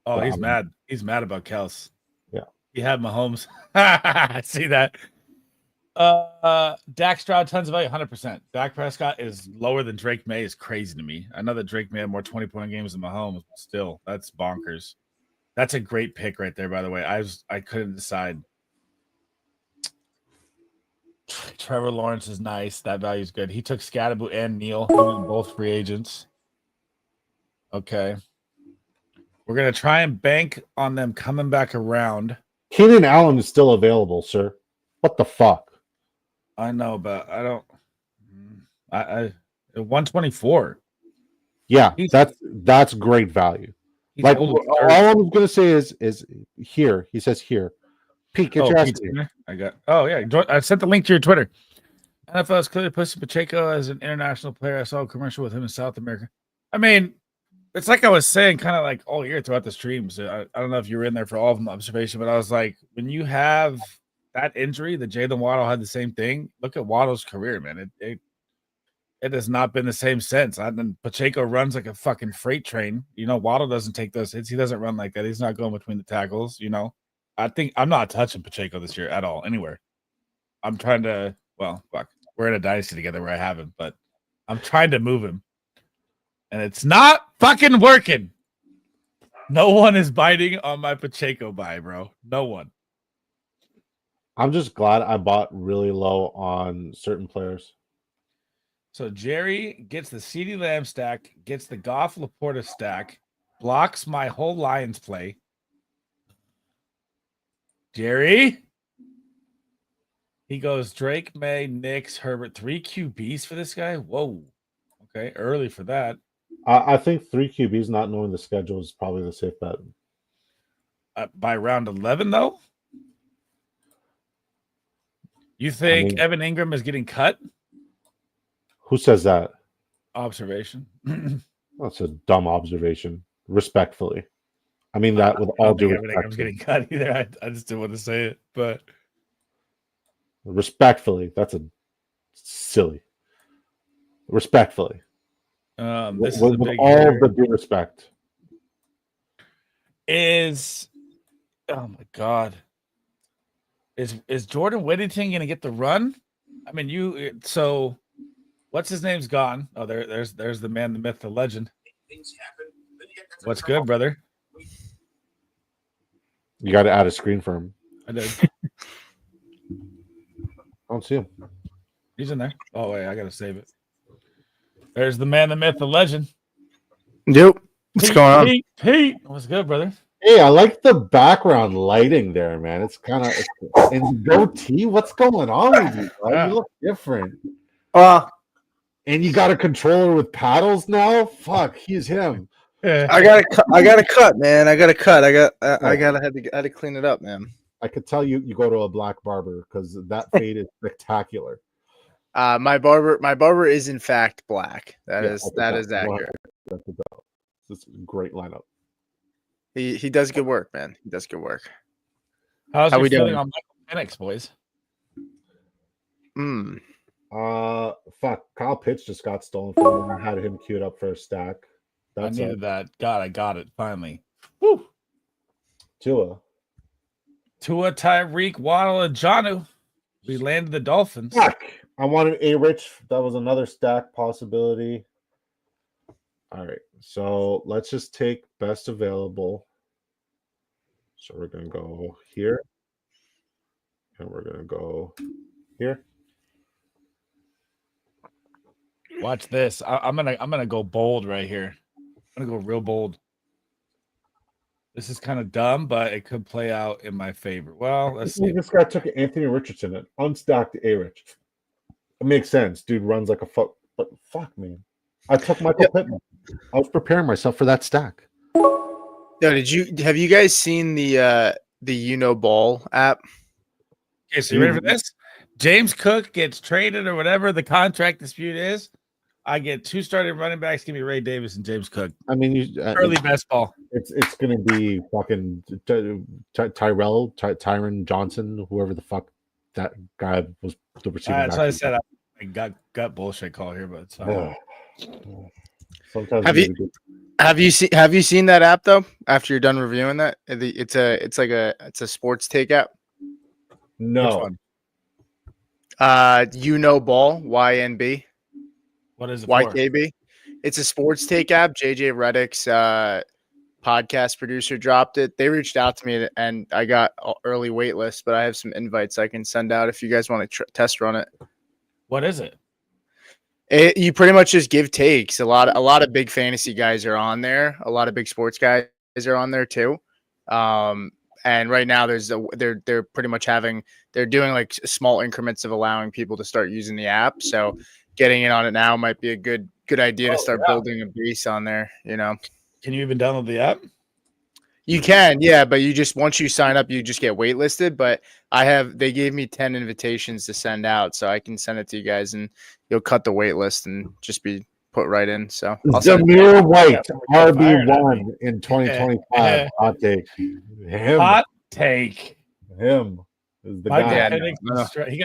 Oh, he's mad. He's mad about Kels. Yeah. He had Mahomes. I see that. Dak Stroud, tons of value, 100%. Dak Prescott is lower than Drake May is crazy to me. I know that Drake May had more 20-point games than Mahomes, but still, that's bonkers. That's a great pick right there, by the way. I couldn't decide. Trevor Lawrence is nice. That value is good. He took Scatterboo and Neal, both free agents. Okay. We're going to try and bank on them coming back around. Keenan Allen is still available, sir. What the fuck? I know, but I don't. I 124. Yeah, that's great value. Like all I'm going to say is here. He says here. Pete, get your ass here. I got. Oh yeah, I sent the link to your Twitter. NFL is clearly pushing Pacheco as an international player. I saw a commercial with him in South America. I mean, it's like I was saying, kind of like all year throughout the streams. I don't know if you were in there for all of them observation, but I was like, when you have that injury, the Jalen Waddle had the same thing. Look at Waddle's career, man. It has not been the same since. And then Pacheco runs like a fucking freight train. Waddle doesn't take those hits. He doesn't run like that. He's not going between the tackles. I think I'm not touching Pacheco this year at all, anywhere. I'm trying to. Well, fuck. We're in a dynasty together where I have him, but I'm trying to move him, and it's not fucking working. No one is biting on my Pacheco buy, bro. No one. I'm just glad I bought really low on certain players. So Jerry gets the CeeDee Lamb stack, gets the Goff Laporta stack, blocks my whole Lions play. Jerry? He goes Drake, May, Knicks, Herbert. 3 QBs for this guy? Whoa. Okay, early for that. I think 3 QBs not knowing the schedule is probably the safe bet. By round 11, though? You think Evan Ingram is getting cut? Who says that? Observation. That's a dumb observation. Respectfully. I mean that with all due respect. Ingram's getting cut either. I just didn't want to say it, but respectfully, that's a silly. Respectfully. This is with all the due respect. Oh my god. Is Jordan Whittington going to get the run? I mean, so what's his name's gone? Oh, there's the man, the myth, the legend. What's good, brother? You got to add a screen for him. I did. I don't see him. He's in there. Oh wait, I gotta save it. There's the man, the myth, the legend. Yep. What's going on? Pete, what's good, brother? Hey, I like the background lighting there, man. It's kind of and goatee. What's going on with you? Yeah. You look different. And you got a controller with paddles now? Fuck, he's him. I gotta cut, man. I gotta cut. I had to clean it up, man. I could tell you go to a black barber because that fade is spectacular. My barber is in fact black. That is accurate. It's a great lineup. He does good work, man. He does good work. How we feeling on Michael Penix, boys? Fuck. Kyle Pitts just got stolen from me. I had him queued up for a stack. I needed that. God, I got it finally. Woo. Tua, Tyreek, Waddle, and Jonnu. We landed the Dolphins. Fuck. I wanted A-Rich. That was another stack possibility. All right. So let's just take best available. So we're going to go here. And we're going to go here. Watch this. I'm gonna go bold right here. I'm gonna go real bold. This is kind of dumb, but it could play out in my favor. Well, let's see. This guy took Anthony Richardson and unstacked A-Rich. It makes sense. Dude runs like a fuck. But fuck, man. I took Michael Pittman. I was preparing myself for that stack. No, have you guys seen the Ball app? Okay, so you ready for this? James Cook gets traded or whatever the contract dispute is. I get 2 starting running backs. Give me Ray Davis and James Cook. I mean, early best ball. It's going to be fucking Tyron Johnson, whoever the fuck that guy was. The receiver. That's why I said I got bullshit call here, but sometimes have you seen that app though? After you're done reviewing that, it's a sports take app. No. Ball YNB. What is it? YKB. It's a sports take app. JJ Redick's podcast producer dropped it. They reached out to me and I got early wait list, but I have some invites I can send out if you guys want to test run it. What is it? You pretty much just give takes. A lot of big fantasy guys are on there. A lot of big sports guys are on there too. And right now they're pretty much they're doing like small increments of allowing people to start using the app. So getting in on it now might be a good idea to start building a base on there, you know. Can you even download the app? You can, yeah, but once you sign up, you just get waitlisted. But they gave me 10 invitations to send out, so I can send it to you guys and you'll cut the wait list and just be put right in. So Zamir White, RB1 in 2025. Hot take. Hot take. Him is the guy.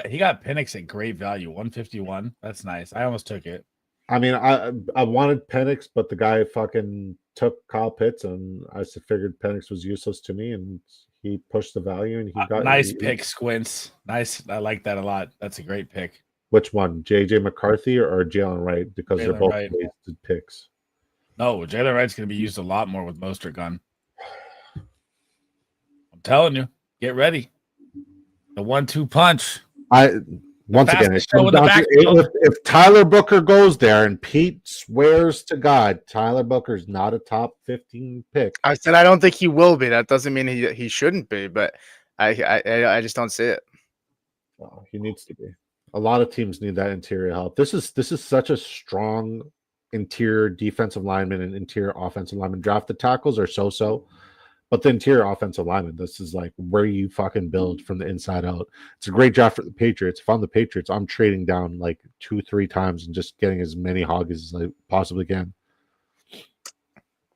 He got Penix at great value, 151. That's nice. I almost took it. I mean, I wanted Penix, but the guy fucking took Kyle Pitts, and I figured Penix was useless to me, and he pushed the value, and he got nice pick, Squints. Nice, I like that a lot. That's a great pick. Which one, JJ McCarthy or Jalen Wright? Because they're both wasted picks. No, Jalen Wright's going to be used a lot more with Mostert gone. I'm telling you, get ready. The 1-2 punch. Once again, if Tyler Booker goes there and Pete swears to God, Tyler Booker's not a top 15 pick. I said I don't think he will be. That doesn't mean he shouldn't be, but I just don't see it. Oh, he needs to be. A lot of teams need that interior help. This is such a strong interior defensive lineman and interior offensive lineman. Drafted tackles are so. But the interior offensive lineman, this is like where you fucking build from the inside out. It's a great draft for the Patriots. If I'm the Patriots, I'm trading down like 2-3 times and just getting as many hogs as I possibly can.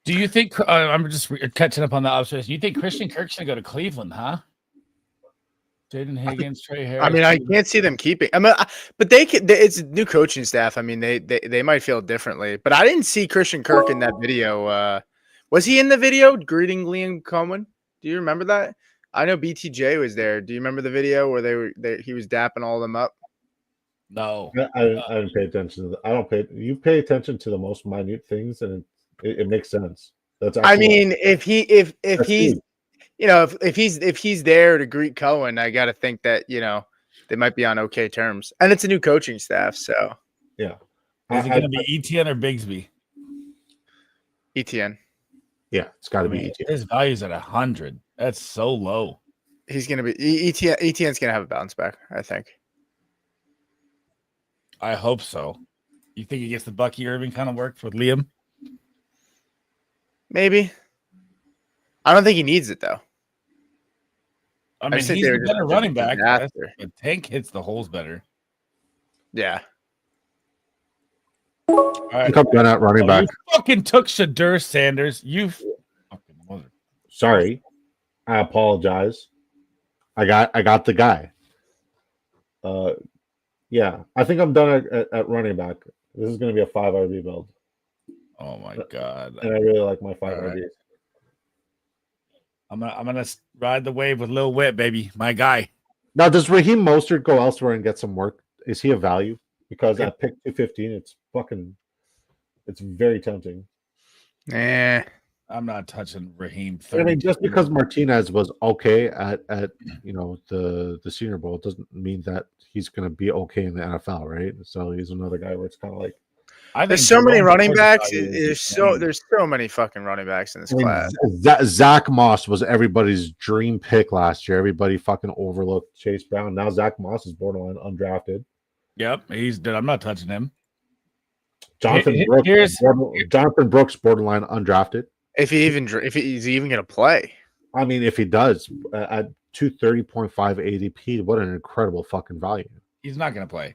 Do you think I'm just catching up on the observation? Do you think Christian Kirk's gonna go to Cleveland, huh? Jaden Higgins, Trey Harris. I mean, I can't see them keeping. I mean, but it's a new coaching staff. I mean, they might feel differently. But I didn't see Christian Kirk in that video. Was he in the video greeting Liam Cohen? Do you remember that? I know BTJ was there. Do you remember the video where he was dapping all of them up? No, I didn't pay attention to that. You pay attention to the most minute things, and it makes sense. That's. I mean, if he's if he's there to greet Cohen, I got to think that they might be on okay terms, and it's a new coaching staff, so yeah. Is it going to be Etienne or Bigsby? Etienne. Yeah, it's got to be Etienne. His value's at 100. That's so low. He's going to be Etienne's going to have a bounce back, I think. I hope so. You think he gets the Bucky Irving kind of work with Liam? Maybe. I don't think he needs it though. I mean, he's the better running back. But Tank hits the holes better. Yeah. All right. I'm done at running back. You fucking took Shadur Sanders. You fucking mother. Sorry. I apologize. I got the guy. Yeah. I think I'm done at running back. This is going to be a 5 RB build. Oh my god! And I really like my 5 RBs. I'm gonna ride the wave with Lil Whit, baby, my guy. Now, does Raheem Mostert go elsewhere and get some work? Is he a value? Because at pick 215, it's very tempting. I'm not touching Raheem. I mean, just because Martinez was okay at the Senior Bowl doesn't mean that he's going to be okay in the NFL, right? So he's another guy where it's kind of like. There's so many running backs. There's so many fucking running backs in this class. Zach Moss was everybody's dream pick last year. Everybody fucking overlooked Chase Brown. Now Zach Moss is borderline undrafted. Yep, he's dead. I'm not touching him. Jonathan Brooks, borderline undrafted. If he's even going to play. I mean, if he does at 230.5 ADP, what an incredible fucking value. He's not going to play.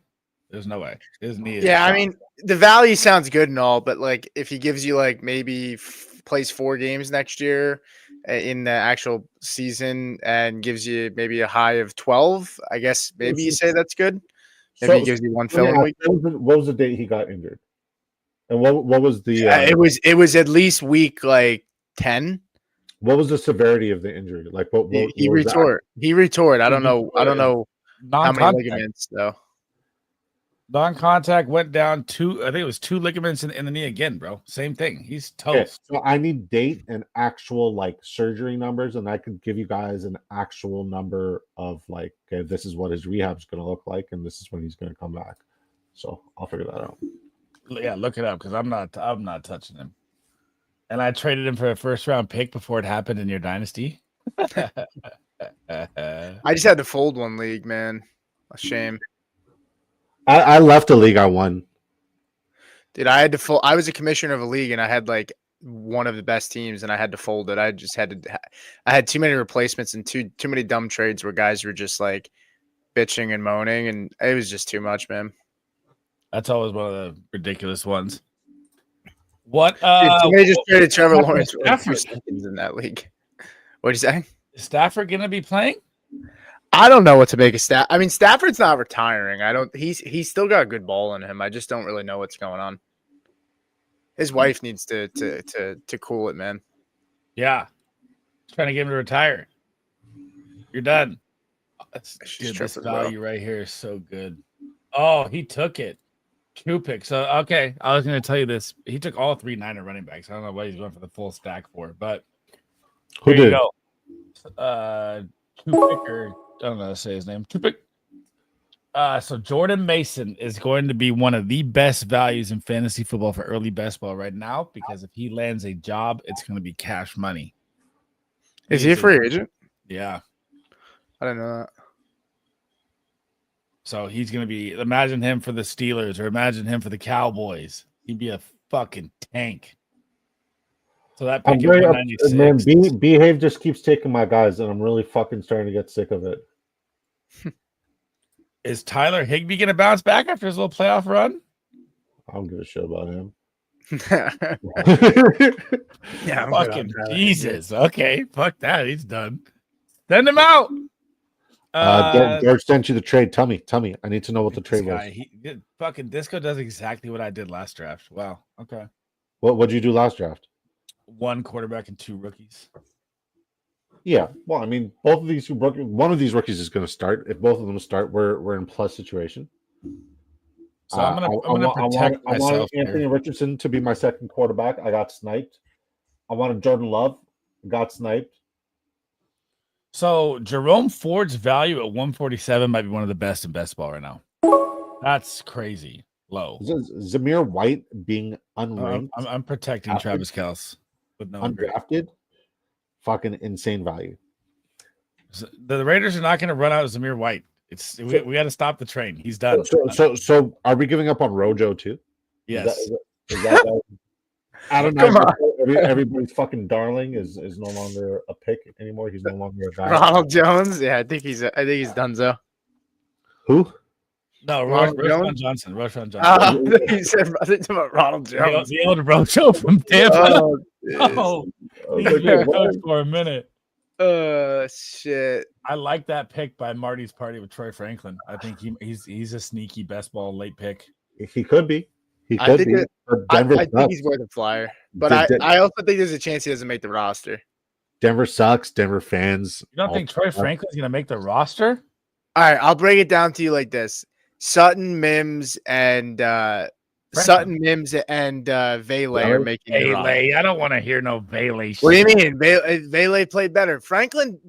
There's no way. Yeah, I mean, the value sounds good and all, but like if he gives you like maybe plays 4 games next year in the actual season and gives you maybe a high of 12, I guess maybe you say that's good. Maybe he gives you one fill week. What was the date he got injured? And what was the? It was at least week like 10. What was the severity of the injury? Like what he retort. He retort. I don't know how many ligaments though. Non-contact went down 2. I think it was 2 ligaments in the knee again, bro. Same thing. He's toast. Okay, so I need date and actual like surgery numbers, and I could give you guys an actual number of like, okay, this is what his rehab's going to look like, and this is when he's going to come back. So I'll figure that out. Yeah, look it up because I'm not touching him. And I traded him for a 1st-round pick before it happened in your dynasty. I just had to fold one league, man. A shame. I left a league I won. Dude, I had to fold. I was a commissioner of a league, and I had like one of the best teams, and I had to fold it. I just had to. I had too many replacements and too many dumb trades where guys were just like bitching and moaning, and it was just too much, man. That's always one of the ridiculous ones. What? They just traded Trevor Lawrence in that league. What'd you say? Is Stafford gonna be playing? I don't know what to make of Stafford. I mean, Stafford's not retiring. He's still got a good ball in him. I just don't really know what's going on. His wife needs to cool it, man. Yeah. Trying to get him to retire. You're done. Dude, this value right here is so good. Oh, he took it. 2 picks. So okay, I was gonna tell you this. He took all 3 Niner running backs. I don't know what he's going for the full stack for, but who did? You go. 2 picker. I don't know how to say his name. 2 pick. So Jordan Mason is going to be one of the best values in fantasy football for early best ball right now because if he lands a job, it's going to be cash money. Is he a free agent? Yeah. I didn't know that. So he's going to be, imagine him for the Steelers or imagine him for the Cowboys. He'd be a fucking tank. So that pick at man, Behave just keeps taking my guys, and I'm really fucking starting to get sick of it. Is Tyler Higbee going to bounce back after his little playoff run? I don't give a shit about him. Yeah, fucking Jesus. Okay, fuck that. He's done. Send him out. George sent you the trade. Tell me. I need to know what the trade was. Fucking Disco does exactly what I did last draft. Wow. Okay. What'd you do last draft? 1 quarterback and 2 rookies. Yeah. Well, I mean, both of these one of these rookies is going to start. If both of them start, we're in plus situation. So I'm gonna protect myself. I want Anthony Richardson to be my second quarterback. I got sniped. I wanted Jordan Love. Got sniped. So Jerome Ford's value at 147 might be one of the best in best ball right now. That's crazy low. Zamir White being unranked. I'm protecting Travis Kelce with no undrafted. Fucking insane value. The Raiders are not going to run out of Zamir White. We got to stop the train. He's done. So are we giving up on Rojo too? Yes. Is that I don't know. Come on. everybody's fucking darling is no longer a pick anymore. He's no longer a guy. Ronald Jones. Yeah, I think he's Dunzo. Who? No, Ronald Roshan Johnson. Roshan Johnson. He said I think about Ronald Jones. The old Rojo from Tampa. Oh, He's been coach for a minute. Shit. I like that pick by Marty's party with Troy Franklin. I think he's a sneaky best ball late pick. He could be. He I could think be. that- But I Denver think sucks. he's worth a flyer, but I also think there's a chance he doesn't make the roster. Denver sucks. Denver fans. You don't think Troy Franklin's gonna make the roster? All right, I'll break it down to you like this: Sutton, Mims, and Vele are making the roster. Vele, I don't want to hear no Vele shit. What do you mean? Vele played better. Franklin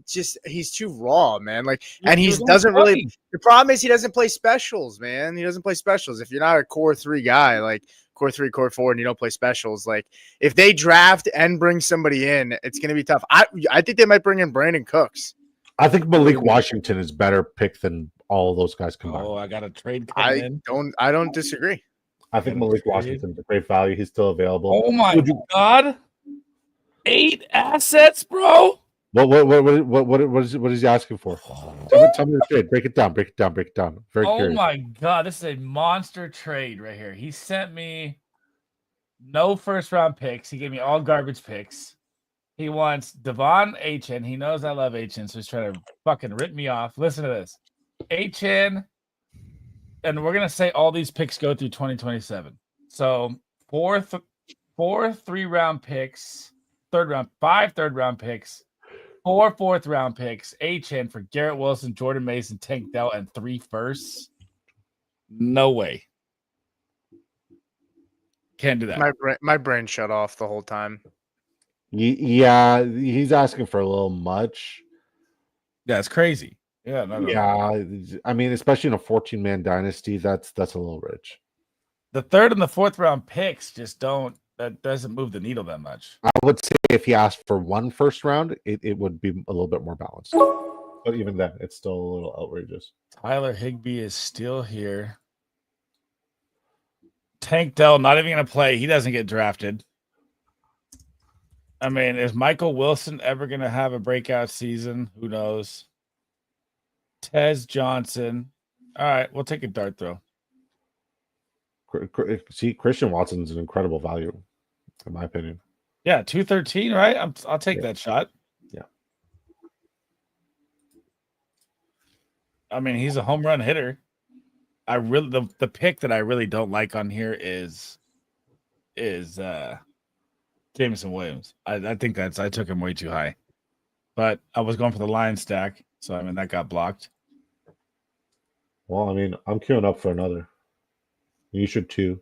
just he's too raw, man. Like, and he doesn't really. The problem is he doesn't play specials, man. He doesn't play specials. If you're not a core 3 guy, like core 3, core 4, and you don't play specials, like if they draft and bring somebody in, it's gonna be tough. I think they might bring in Brandon Cooks. I think Malik Washington is better pick than all of those guys combined. Oh, I got a trade coming in. I don't disagree. I think Malik Washington's a great value. He's still available. Oh my god, 8 assets, bro. What is he asking for? Tell me the trade. Break it down. Very curious. My god, this is a monster trade right here. He sent me no first round picks. He gave me all garbage picks. He wants Devon Achane. He knows I love Achane, so he's trying to fucking rip me off. Listen to this. Achane, and we're gonna say all these picks go through 2027. So 4 3-round picks, 5 third-round picks, 4 fourth-round picks, Achane for Garrett Wilson, Jordan Mason, Tank Dell, and 3 firsts. No way. Can't do that. My brain shut off the whole time. Yeah, he's asking for a little much. Yeah, it's crazy. Yeah, yeah. I mean, especially in a 14-man dynasty, that's a little rich. The 3rd and the 4th round picks just that doesn't move the needle that much. I would say if he asked for 1 first round, it would be a little bit more balanced. But even then, it's still a little outrageous. Tyler Higbee is still here. Tank Dell not even going to play. He doesn't get drafted. I mean, is Michael Wilson ever going to have a breakout season? Who knows? Tez Johnson. All right, we'll take a dart throw. See, Christian Watson's an incredible value, in my opinion. Yeah, 213, right? I'll take that shot. Yeah. I mean, he's a home run hitter. The pick that I really don't like on here is Jameson Williams. I think I took him way too high. But I was going for the Lion stack, so I mean that got blocked. Well, I mean, I'm queuing up for another. You should too.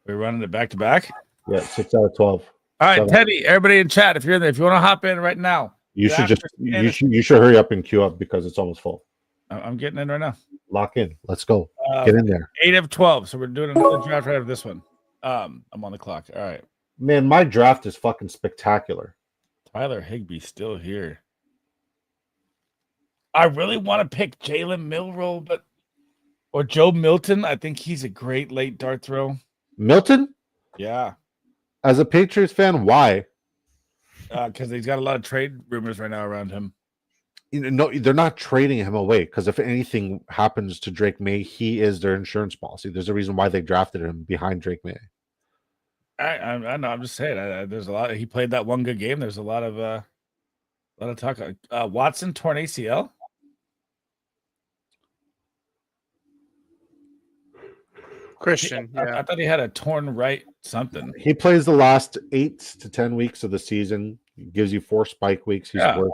We're running it back to back. Yeah, 6 out of 12. All right, 7. Teddy, everybody in chat, if you're in there, if you want to hop in right now, you should hurry up and queue up because it's almost full. I'm getting in right now. Lock in. Let's go. Get in there. 8 of 12. So we're doing another draft right after this one. I'm on the clock. All right. Man, my draft is fucking spectacular. Tyler Higbee still here. I really want to pick Jalen Milroe, or Joe Milton. I think he's a great late dart throw. Milton? Yeah. As a Patriots fan, why? Because he's got a lot of trade rumors right now around him. No, they're not trading him away because if anything happens to Drake May, he is their insurance policy. There's a reason why they drafted him behind Drake May. I know. I'm just saying. There's a lot. He played that one good game. There's a lot of talk. Watson torn ACL. Christian, I thought he had a torn right something. He plays the last 8 to 10 weeks of the season. He gives you 4 spike weeks. He's worth.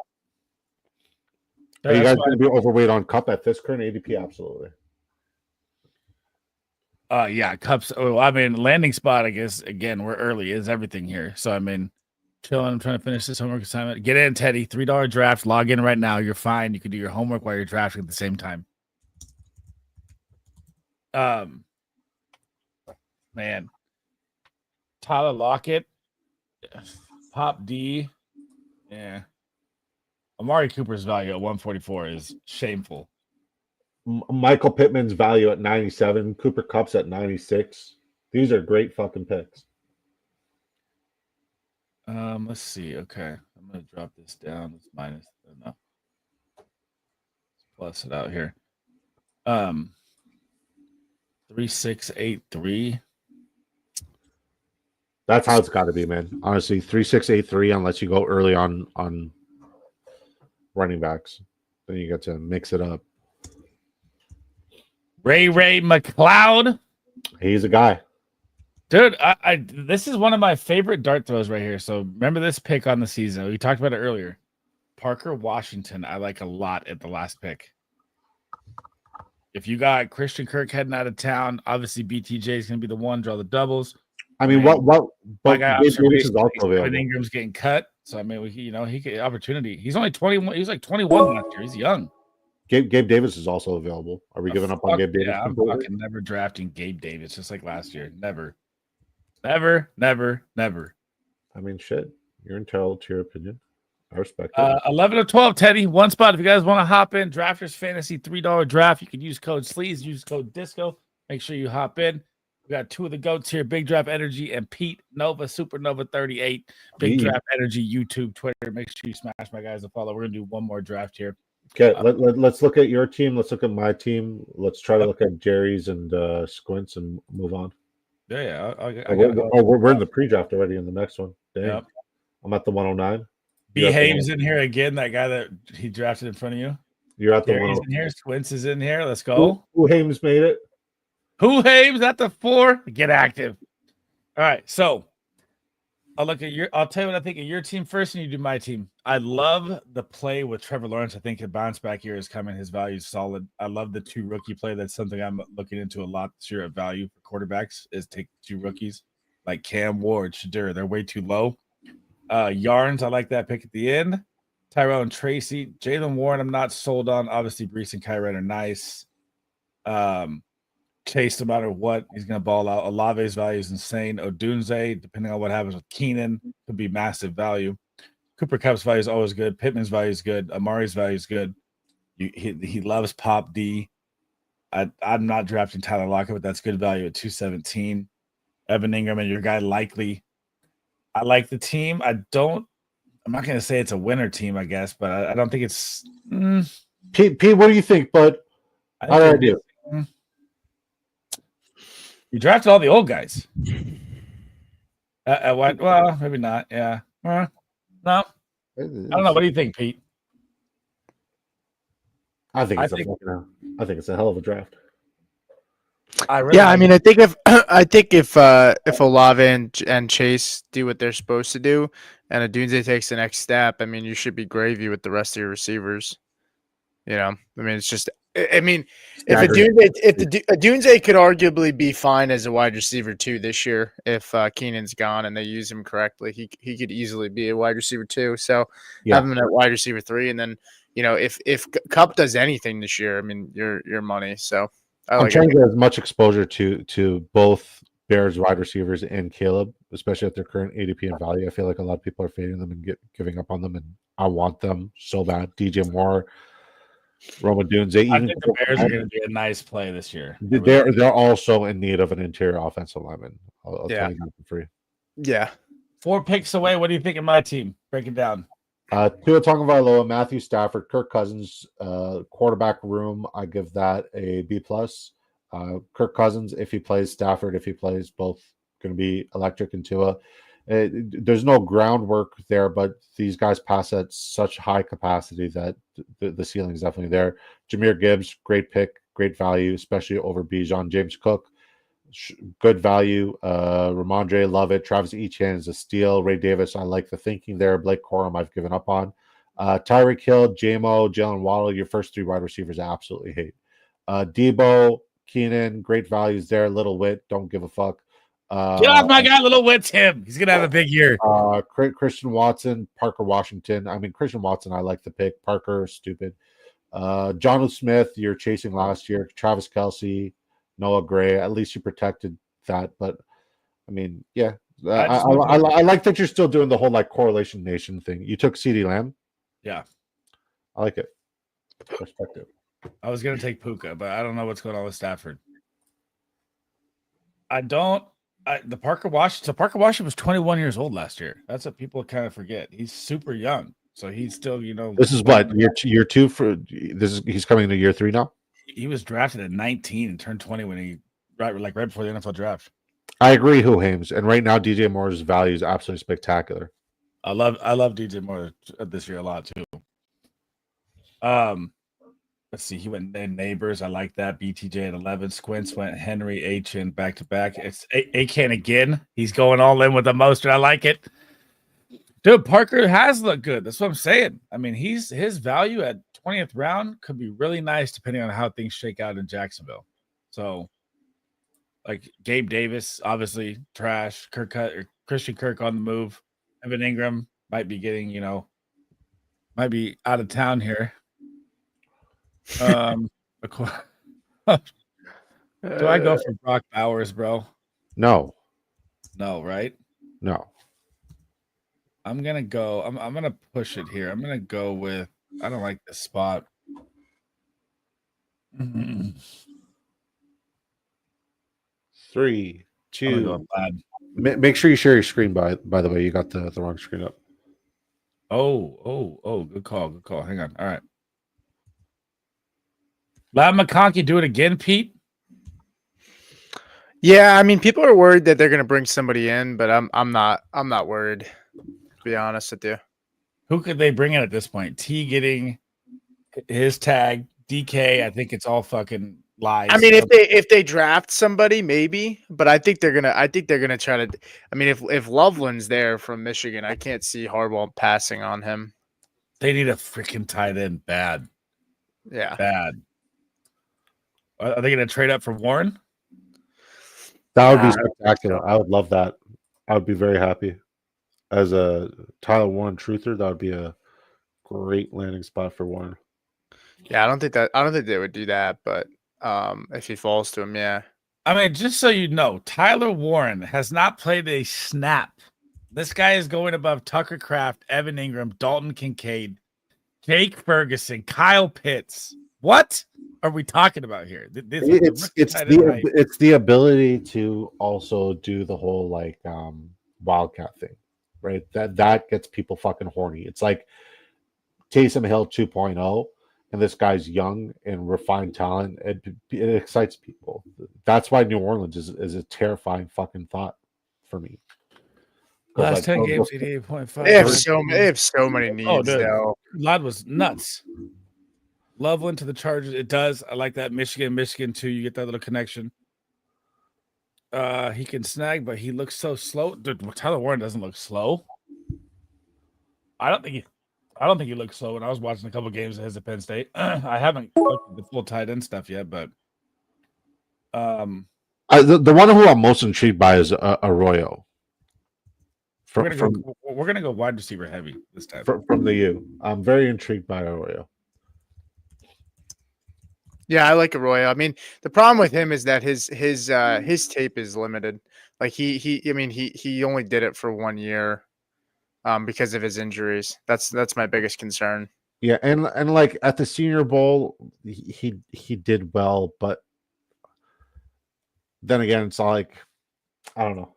Are you guys going to be overweight on Cup at this current ADP? Absolutely. Yeah, Cups. Oh, I mean, landing spot. I guess again, we're early. Is everything here? So I mean, chilling. I'm trying to finish this homework assignment. Get in, Teddy. $3 draft. Log in right now. You're fine. You can do your homework while you're drafting at the same time. Man, Tyler Lockett, Pop D, yeah. Amari Cooper's value at 144 is shameful. Michael Pittman's value at 97, Cooper Kupp's at 96. These are great fucking picks. Let's see. Okay, I'm gonna drop this down. Let's minus. No, let's plus it out here. 3683. That's how it's got to be, man. Honestly, 3683 unless you go early on running backs, then you get to mix it up. Ray McLeod. He's a guy. Dude, I this is one of my favorite dart throws right here. So remember this pick on the season. We talked about it earlier. Parker Washington, I like a lot at the last pick. If you got Christian Kirk heading out of town, obviously BTJ is going to be the one, draw the doubles. I mean, what? But Davis is also available. Ingram's getting cut. So, I mean, he could opportunity. He's only 21. He was like 21 last year. He's young. Gabe Davis is also available. Are we giving up on Gabe Davis? Yeah, I'm fucking never drafting Gabe Davis just like last year. Never. I mean, shit. You're entitled to your opinion. I respect it. 11 or 12, Teddy. One spot. If you guys want to hop in, Drafters Fantasy $3 draft. You can use code SLEAZE, use code DISCO. Make sure you hop in. We got two of the goats here, Big Draft Energy and Pete Nova, Supernova 38. Big Draft Energy, YouTube, Twitter. Make sure you smash my guys a follow. We're going to do one more draft here. Okay, let's look at your team. Let's look at my team. Let's try to look at Jerry's and Squints and move on. Yeah. We're in the pre-draft already in the next one. Dang. Yep. I'm at the 109. Behaves in here again, that guy that he drafted in front of you. You're at the Jerry's in here. Squints is in here. Let's go. Who Hames made it? Who Hames at the 4? Get active. All right, so I'll tell you what I think of your team first, and you do my team. I love the play with Trevor Lawrence. I think a bounce back year is coming. His value is solid. I love the 2 rookie play. That's something I'm looking into a lot this year at value for quarterbacks is take 2 rookies like Cam Ward, Shadur. They're way too low. Yarns, I like that pick at the end. Tyrone Tracy, Jalen Warren, I'm not sold on. Obviously, Brees and Kyren are nice. Chase, no matter what, he's going to ball out. Olave's value is insane. Odunze, depending on what happens with Keenan, could be massive value. Cooper Kupp's value is always good. Pittman's value is good. Amari's value is good. He loves Pop D. I'm not drafting Tyler Lockett, but that's good value at 217. Evan Ingram and your guy Likely. I like the team. I'm not going to say it's a winner team, I guess, but I don't think it's. Pete, what do you think, bud? How do I do? You drafted all the old guys. What? Well, maybe not. Yeah. No. I don't know. What do you think, Pete? I think it's a hell of a draft. I mean, I think if Olave and Chase do what they're supposed to do, and Odunze takes the next step, I mean, you should be gravy with the rest of your receivers. You know, I mean, it's just. I mean, if Odunze could arguably be fine as a wide receiver 2 this year if Keenan's gone and they use him correctly, he could easily be a wide receiver 2. So have him at wide receiver 3, and then if Kupp does anything this year, I mean, your money. So I'm trying to get as much exposure to both Bears wide receivers and Caleb, especially at their current ADP and value. I feel like a lot of people are fading them and giving up on them, and I want them so bad. DJ Moore. Roman Dunes. I think the Bears are going to be a nice play this year. They're also in need of an interior offensive lineman. I'll tell you that for free. Yeah. 4 picks away. What do you think of my team? Break it down. Tua Tagovailoa, Matthew Stafford, Kirk Cousins, quarterback room. I give that a B+. Kirk Cousins, if he plays, Stafford, if he plays, both going to be electric and Tua. There's no groundwork there, but these guys pass at such high capacity that the ceiling is definitely there. Jahmyr Gibbs, great pick, great value, especially over Bijan. James Cook, good value. Ramondre, love it. Travis Etienne is a steal. Ray Davis, I like the thinking there. Blake Corum, I've given up on. Tyreek Hill, JMO, Jalen Waddle, your first 3 wide receivers I absolutely hate. Debo, Keenan, great values there. Little Wit, don't give a fuck. Get off my guy, Little Wit's him. He's gonna have a big year. Christian Watson, Parker Washington. I mean, Christian Watson, I like the pick. Parker, stupid. Jonnu Smith, you're chasing last year. Travis Kelce, Noah Gray. At least you protected that. But I mean, yeah, I like that you're still doing the whole like correlation nation thing. You took CeeDee Lamb. Yeah, I like it. Perspective. I was gonna take Puka, but I don't know what's going on with Stafford. I don't The Parker Washington. So Parker Washington was 21 years old last year. That's what people kind of forget. He's super young, so he's still, This is what year 2 for this is. He's coming to year 3 now. He was drafted at 19 and turned 20 when he right before the NFL draft. I agree, Hames, and right now DJ Moore's value is absolutely spectacular. I love DJ Moore this year a lot too. Let's see. He went Neighbors. I like that. BTJ at 11. Squints went Henry Achan back to back. It's Achan again. He's going all in with the Mostert. I like it. Dude, Parker has looked good. That's what I'm saying. I mean, his value at 20th round could be really nice depending on how things shake out in Jacksonville. So, like Gabe Davis, obviously trash. Christian Kirk on the move. Evan Ingram might be getting, might be out of town here. Do I go for Brock Bowers, bro? No, right? No. I'm gonna go. I'm gonna push it here. I'm gonna go with. I don't like this spot. 3, 2. Make sure you share your screen. By the way, you got the wrong screen up. Oh! Good call. Hang on. All right. Lab McConkey do it again, Pete? Yeah, I mean, people are worried that they're going to bring somebody in, but I'm not worried. To be honest with you, who could they bring in at this point? T getting his tag, DK. I think it's all fucking lies. I mean, if they draft somebody, maybe, but I think they're gonna try to. I mean, if Loveland's there from Michigan, I can't see Harbaugh passing on him. They need a freaking tight end bad. Yeah, bad. Are they going to trade up for Warren? That would be spectacular. I would love that. I would be very happy. As a Tyler Warren truther, that would be a great landing spot for Warren. Yeah, I don't think they would do that, but if he falls to him, yeah. I mean, just so you know, Tyler Warren has not played a snap. This guy is going above Tucker Kraft, Evan Ingram, Dalton Kincaid, Jake Ferguson, Kyle Pitts. What are we talking about here? It's the ability to also do the whole like wildcat thing, right? That gets people fucking horny. It's like Taysom Hill 2.0, and this guy's young and refined talent. It excites people. That's why New Orleans is a terrifying fucking thought for me. Last 10 games, 88.5. They have so many needs. Though. Lod was nuts. Loveland to the Chargers. It does. I like that. Michigan too. You get that little connection. He can snag, but he looks so slow. Dude, Tyler Warren doesn't look slow. I don't think he looked slow when I was watching a couple games of his at Penn State. I haven't looked at the full tight end stuff yet, but the one who I'm most intrigued by is Arroyo. We're gonna go wide receiver heavy this time from the U. I'm very intrigued by Arroyo. Yeah, I like Arroyo. I mean, the problem with him is that his tape is limited. Like he only did it for 1 year because of his injuries. That's my biggest concern. Yeah, and like at the Senior Bowl, he did well, but then again, it's like I don't know.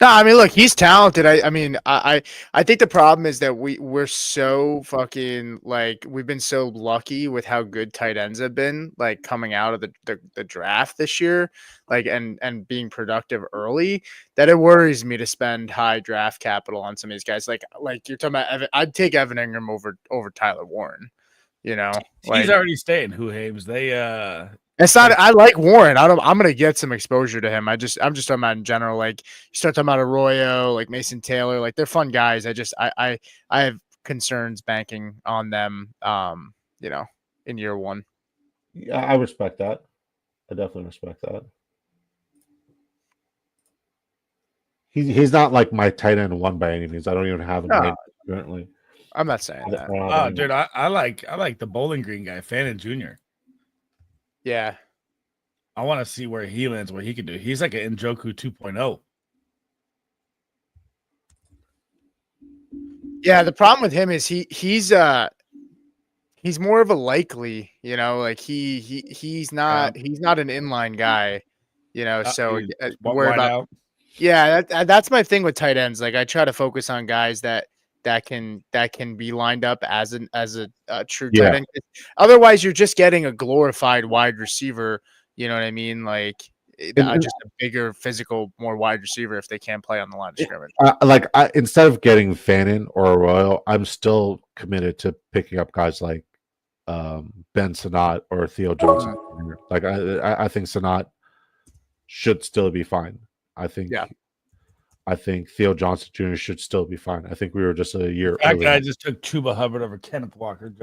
No, I mean, look, he's talented. I think the problem is that we're so fucking like we've been so lucky with how good tight ends have been, like coming out of the draft this year, like and being productive early, that it worries me to spend high draft capital on some of these guys. Like you're talking about Evan, I'd take Evan Ingram over Tyler Warren. You know, he's already staying. Who Hames? They It's not. I like Warren. I'm gonna get some exposure to him. I'm just talking about in general. Like you start talking about Arroyo, like Mason Taylor. Like they're fun guys. I have concerns banking on them. In year one. Yeah, I respect that. I definitely respect that. He's not like my tight end one by any means. I don't even have him currently. I'm not saying that. Dude, I like the Bowling Green guy, Fannin Jr. Yeah. I want to see where he lands, what he can do. He's like an Njoku 2.0. Yeah, the problem with him is he's more of a likely, like he's not an inline guy. So worry about. Yeah, that's my thing with tight ends. Like I try to focus on guys that can be lined up as a true tight end. Otherwise, you're just getting a glorified wide receiver. You know what I mean? Like just a bigger, physical, more wide receiver if they can't play on the line of scrimmage. Instead of getting Fannin or Arroyo, I'm still committed to picking up guys like Ben Sinnott or Theo Johnson. Like I think Sinnott should still be fine. I think Theo Johnson Jr. should still be fine. I think we were just a year early. I just took Chuba Hubbard over Kenneth Walker.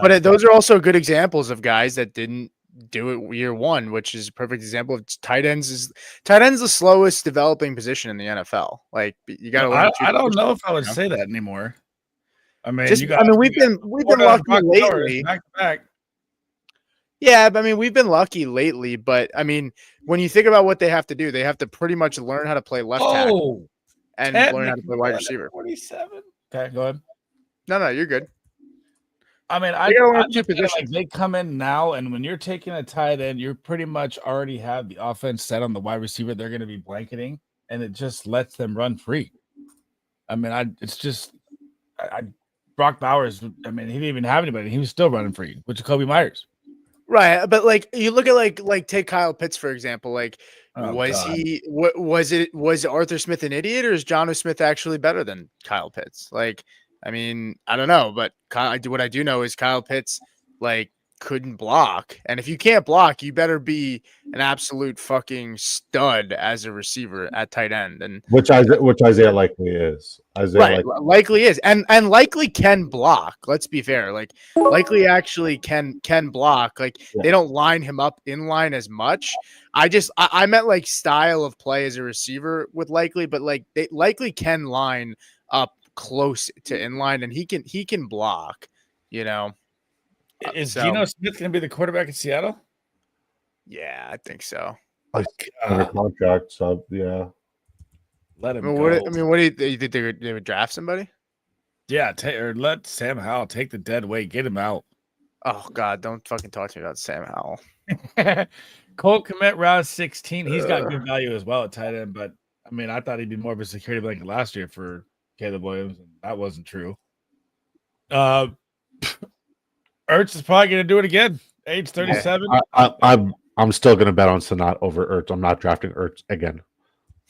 But those are also good examples of guys that didn't do it year one, which is a perfect example of tight ends the slowest developing position in the NFL. Like you got to. I don't know if I would say that anymore. I mean, we've been lucky lately. Back to back. Yeah, but I mean, we've been lucky lately. But I mean, when you think about what they have to do, they have to pretty much learn how to play left tackle and learn how to play wide receiver. 47. Okay, go ahead. No, you're good. I mean, they come in now, and when you're taking a tight end, you pretty much already have the offense set on the wide receiver. They're going to be blanketing, and it just lets them run free. I mean, Brock Bowers. I mean, he didn't even have anybody. He was still running free, which is Kobe Myers. Right, but like you look at like take Kyle Pitts for example. Like, was Arthur Smith an idiot, or is Jonnu Smith actually better than Kyle Pitts? Like, I mean, I don't know, but what I do know is Kyle Pitts like couldn't block, and if you can't block, you better be an absolute fucking stud as a receiver at tight end, and which Isaiah likely is. Likely is, and likely can block. Let's be fair, like likely actually can block. Like they don't line him up in line as much. I meant like style of play as a receiver with likely, but like they likely can line up close to inline, and he can block. Is Geno Smith going to be the quarterback in Seattle? Yeah, I think so. Under contract, so yeah. Let him go. What do you think they would draft somebody? Yeah, or let Sam Howell take the dead weight, get him out. Oh God, don't fucking talk to me about Sam Howell. Cole Kmet round 16. He's got good value as well at tight end, but I mean, I thought he'd be more of a security blanket last year for Caleb Williams, and that wasn't true. Ertz is probably going to do it again. Age 37. I'm still going to bet on Sinnott over Ertz. I'm not drafting Ertz again.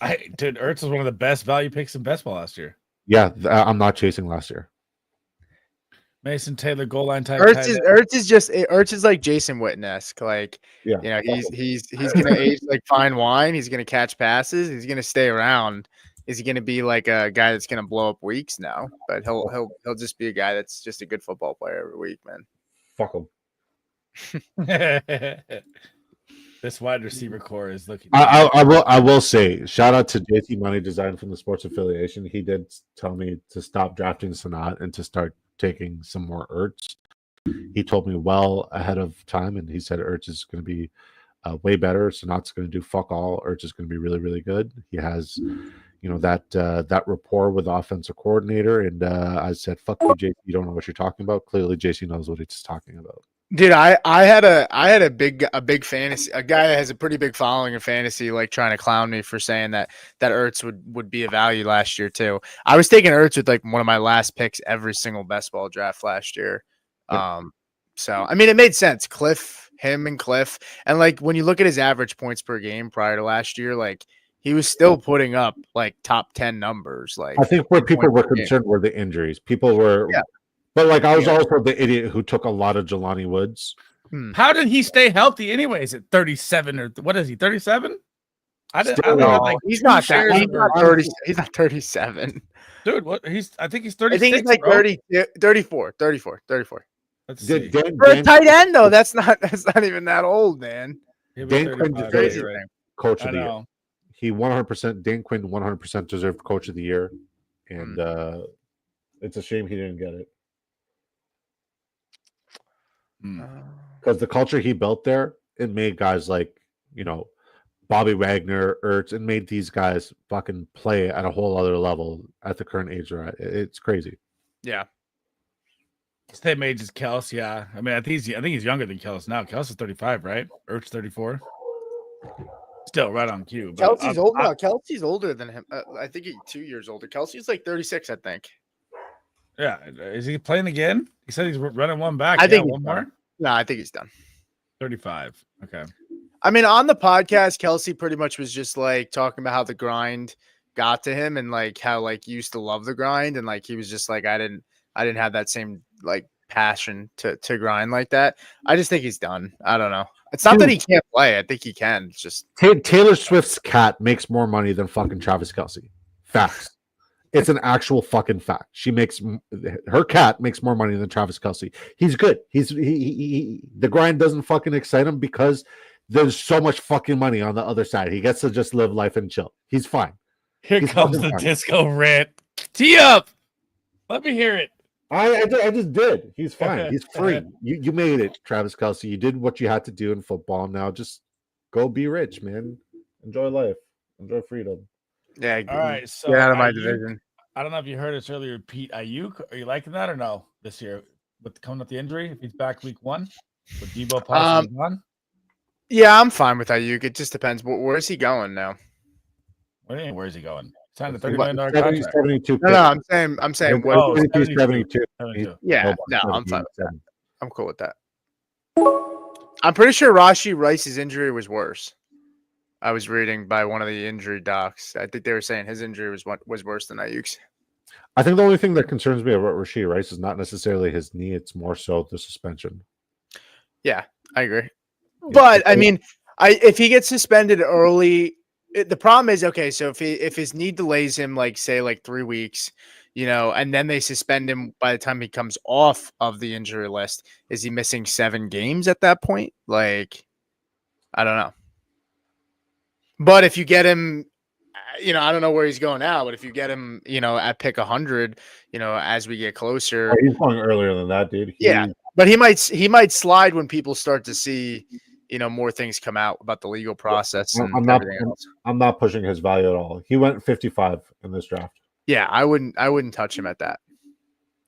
Ertz was one of the best value picks in best ball last year. Yeah, I'm not chasing last year. Mason Taylor goal line type. Ertz is like Jason Witten-esque. Like, he's gonna age like fine wine. He's gonna catch passes. He's gonna stay around. Is he gonna be like a guy that's gonna blow up weeks? No, but he'll just be a guy that's just a good football player every week, man. Fuck him. This wide receiver core is looking. I will say, shout out to JT Money Design from the Sports Affiliation. He did tell me to stop drafting Sinnott and to start taking some more Ertz. He told me well ahead of time, and he said Ertz is going to be way better. Sinnott's going to do fuck all. Ertz is going to be really, really good. He has, that rapport with the offensive coordinator. And I said, "Fuck you, JC. You don't know what you're talking about." Clearly, JC knows what he's talking about. Dude, I had a big fantasy, a guy that has a pretty big following in fantasy, like trying to clown me for saying that Ertz would be a value last year too. I was taking Ertz with like one of my last picks every single best ball draft last year. Yep. So I mean, it made sense. Him and Cliff, and like when you look at his average points per game prior to last year, like he was still putting up like top 10 numbers. Like I think where people were concerned were the injuries. People were. Yeah. But like I was also the idiot who took a lot of Jelani Woods. How did he stay healthy anyways at 37 or what is he, 37? He's not 30. He's not 37. Dude, what I think he's 36. I think he's like 34. Let's see. For a tight end though, that's not even that old, man. Dan Quinn deserved coach of the year. He 100% Dan Quinn 100% deserved coach of the year. And it's a shame he didn't get it. Because the culture he built there, it made guys like, Bobby Wagner, Ertz, and made these guys fucking play at a whole other level at the current age they're at. It's crazy. Yeah. Same age as Kels, yeah. I mean, I think he's younger than Kels now. Kels is 35, right? Ertz 34. Still right on cue. But Kelsey's old. No, Kelsey's older than him. I think he's 2 years older. Kelsey's like 36, I think. Yeah, is he playing again? He said he's running one back. I think one more. No, I think he's done. 35. Okay. I mean, on the podcast, Kelsey pretty much was just like talking about how the grind got to him and like how like he used to love the grind and like he was just like I didn't have that same like passion to grind like that. I just think he's done. I don't know. It's not that he can't play. I think he can. It's just Taylor Swift's cat makes more money than fucking Travis Kelce. Facts. It's an actual fucking fact. Her cat makes more money than Travis Kelce. He's good. The grind doesn't fucking excite him because there's so much fucking money on the other side. He gets to just live life and chill. He's fine. Here He's comes the fine. disco rant. Tee up. Let me hear it. I just did. He's fine. He's free. You made it, Travis Kelce. You did what you had to do in football. Now just go be rich, man. Enjoy life. Enjoy freedom. yeah. All right. So Get out of my Ayuk, division. I don't know if you heard us earlier, Pete Ayuk. Are you liking that or no this year? With coming up the injury, if he's back week 1, with Debo possibly gone? Yeah, I'm fine with Ayuk. It just depends. Where's he going now? What do you mean, where's he going? Signed a $30 million contract. 72 No, I'm saying what? Oh, 72. 72. Yeah, no, I'm fine with that. I'm cool with that. I'm pretty sure Rashee Rice's injury was worse. I was reading by one of the injury docs. I think they were saying his injury was worse than Ayuk's. I think the only thing that concerns me about Rashee Rice is not necessarily his knee; it's more so the suspension. Yeah, I agree. But I mean, if he gets suspended early, the problem is okay. So if his knee delays him, like say like 3 weeks, and then they suspend him by the time he comes off of the injury list, is he missing 7 games at that point? Like, I don't know. But if you get him, I don't know where he's going now, but if you get him, at pick 100, as we get closer, he's going earlier than that, dude. Yeah, but he might slide when people start to see, more things come out about the legal process. And I'm not pushing his value at all. He went 55 in this draft. Yeah, I wouldn't touch him at that.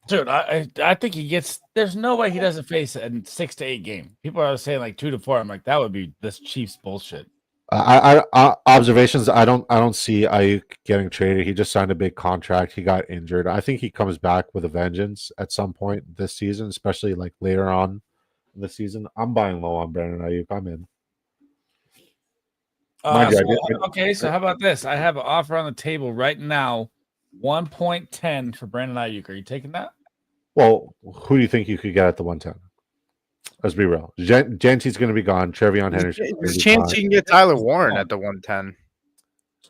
Dude, I think he gets. There's no way he doesn't face a 6 to 8 game. People are saying like 2 to 4. I'm like, that would be this Chiefs bullshit. Observations. I don't see Ayuk getting traded. He just signed a big contract. He got injured. I think he comes back with a vengeance at some point this season, especially like later on in the season. I'm buying low on Brandon Ayuk. I'm in. So how about this? I have an offer on the table right now, 1.10 for Brandon Ayuk. Are you taking that? Well, who do you think you could get at the 110? Let's be real. Genty's going to be gone. Trevion Henderson. There's a chance you can get Tyler Warren at the 110.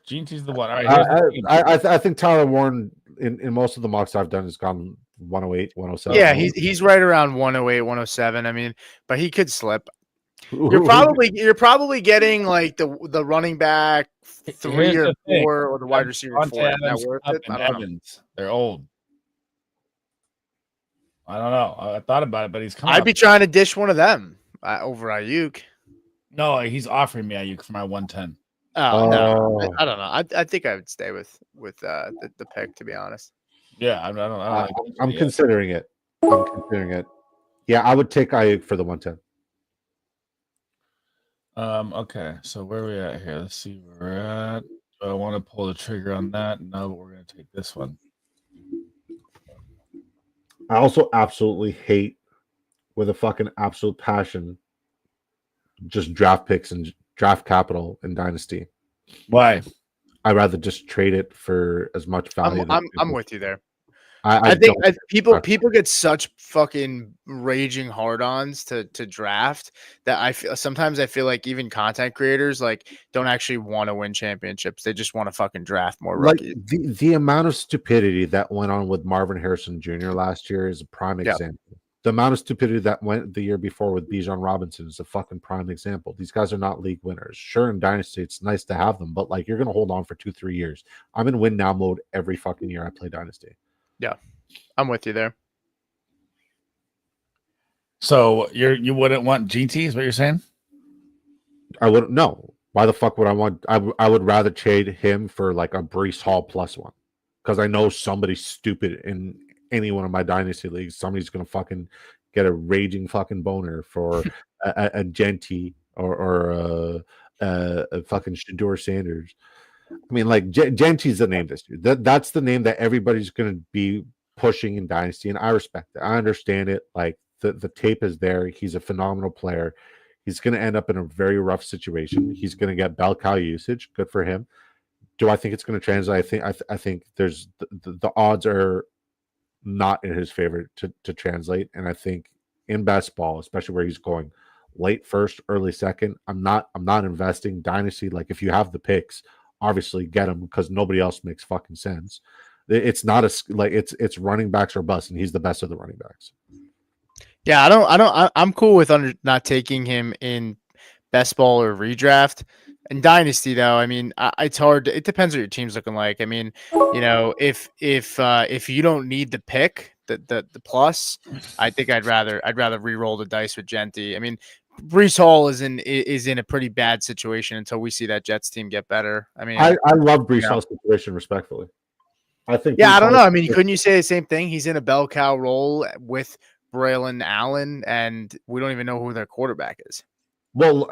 Genty's the one. All right. I think Tyler Warren in most of the mocks I've done has gone 108, 107. Yeah, he's right around 108, 107. I mean, but he could slip. You're probably getting like the running back 3 or 4 or the wide receiver 4. Is that worth it? I don't know. They're old. I don't know. I thought about it, but he's coming. I'd be trying to dish one of them over Ayuk. No, he's offering me Ayuk for my 110. Oh no, I don't know. I think I would stay with the pick, to be honest. Yeah, I'm considering it. I'm considering it. Yeah, I would take Ayuk for the 110. Okay, so where are we at here? Let's see where we're at. Do I want to pull the trigger on that? No, but we're going to take this one. I also absolutely hate, with a fucking absolute passion, just draft picks and draft capital in Dynasty. Why? I'd rather just trade it for as much value. I'm with you there. I think people get such fucking raging hard-ons to draft that sometimes I feel like even content creators like don't actually want to win championships. They just want to fucking draft more rookies. Like the amount of stupidity that went on with Marvin Harrison Jr. last year is a prime example. The amount of stupidity that went the year before with Bijan Robinson is a fucking prime example. These guys are not league winners. Sure, in Dynasty, it's nice to have them, but like you're going to hold on for 2-3 years. I'm in win now mode every fucking year I play Dynasty. Yeah, I'm with you there. So you wouldn't want GT, is what you're saying? I wouldn't. No. Why the fuck would I want? I would rather trade him for like a Breece Hall plus one, because I know somebody stupid in any one of my Dynasty leagues, somebody's gonna fucking get a raging fucking boner for a Genty or fucking Shador Sanders. I mean, like Genty's the name this year. That's the name that everybody's going to be pushing in Dynasty, and I respect it. I understand it. Like the tape is there. He's a phenomenal player. He's going to end up in a very rough situation. He's going to get bell cow usage. Good for him. Do I think it's going to translate? I think there's the odds are not in his favor to translate, and I think in best ball, especially where he's going late first, early second, I'm not investing Dynasty. Like if you have the picks, obviously get him because nobody else makes fucking sense. It's not it's running backs or bust, and he's the best of the running backs. Yeah, I'm cool with not taking him in best ball or redraft. In Dynasty, though, I mean, it's hard. It depends what your team's looking like. I mean, if you don't need the pick, the plus, I think I'd rather re-roll the dice with Genty. I mean, Breece Hall is in a pretty bad situation until we see that Jets team get better. I mean, I love Breece Hall's situation respectfully. I think. Yeah, I don't know. I mean, couldn't you say the same thing? He's in a bell cow role with Braylon Allen, and we don't even know who their quarterback is. Well,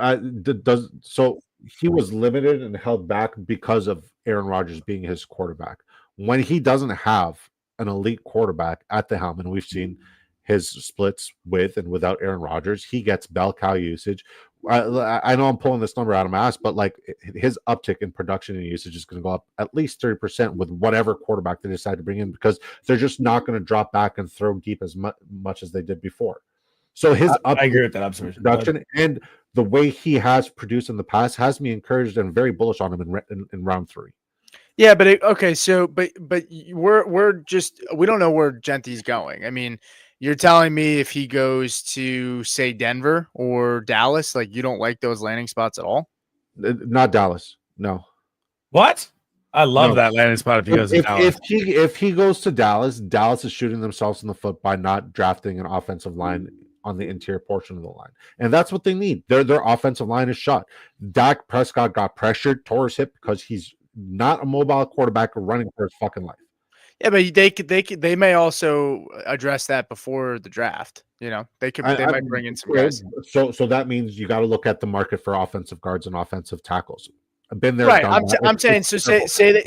so he was limited and held back because of Aaron Rodgers being his quarterback. When he doesn't have an elite quarterback at the helm, and we've seen his splits with and without Aaron Rodgers, he gets bell cow usage. I know I'm pulling this number out of my ass, but like his uptick in production and usage is going to go up at least 30% with whatever quarterback they decide to bring in, because they're just not going to drop back and throw deep as much as they did before. So his I agree with that observation. Production and the way he has produced in the past has me encouraged and very bullish on him in round 3. Yeah, but we don't know where Genty's going. I mean, you're telling me if he goes to, say, Denver or Dallas, like you don't like those landing spots at all? Not Dallas. No. What? I love that landing spot if he goes to Dallas. If he goes to Dallas, Dallas is shooting themselves in the foot by not drafting an offensive line on the interior portion of the line. And that's what they need. Their offensive line is shot. Dak Prescott got pressured, tore his hip because he's not a mobile quarterback running for his fucking life. Yeah, but they may also address that before the draft. They might bring in some guys. So that means you got to look at the market for offensive guards and offensive tackles. I've been there. Right. I'm saying. So say they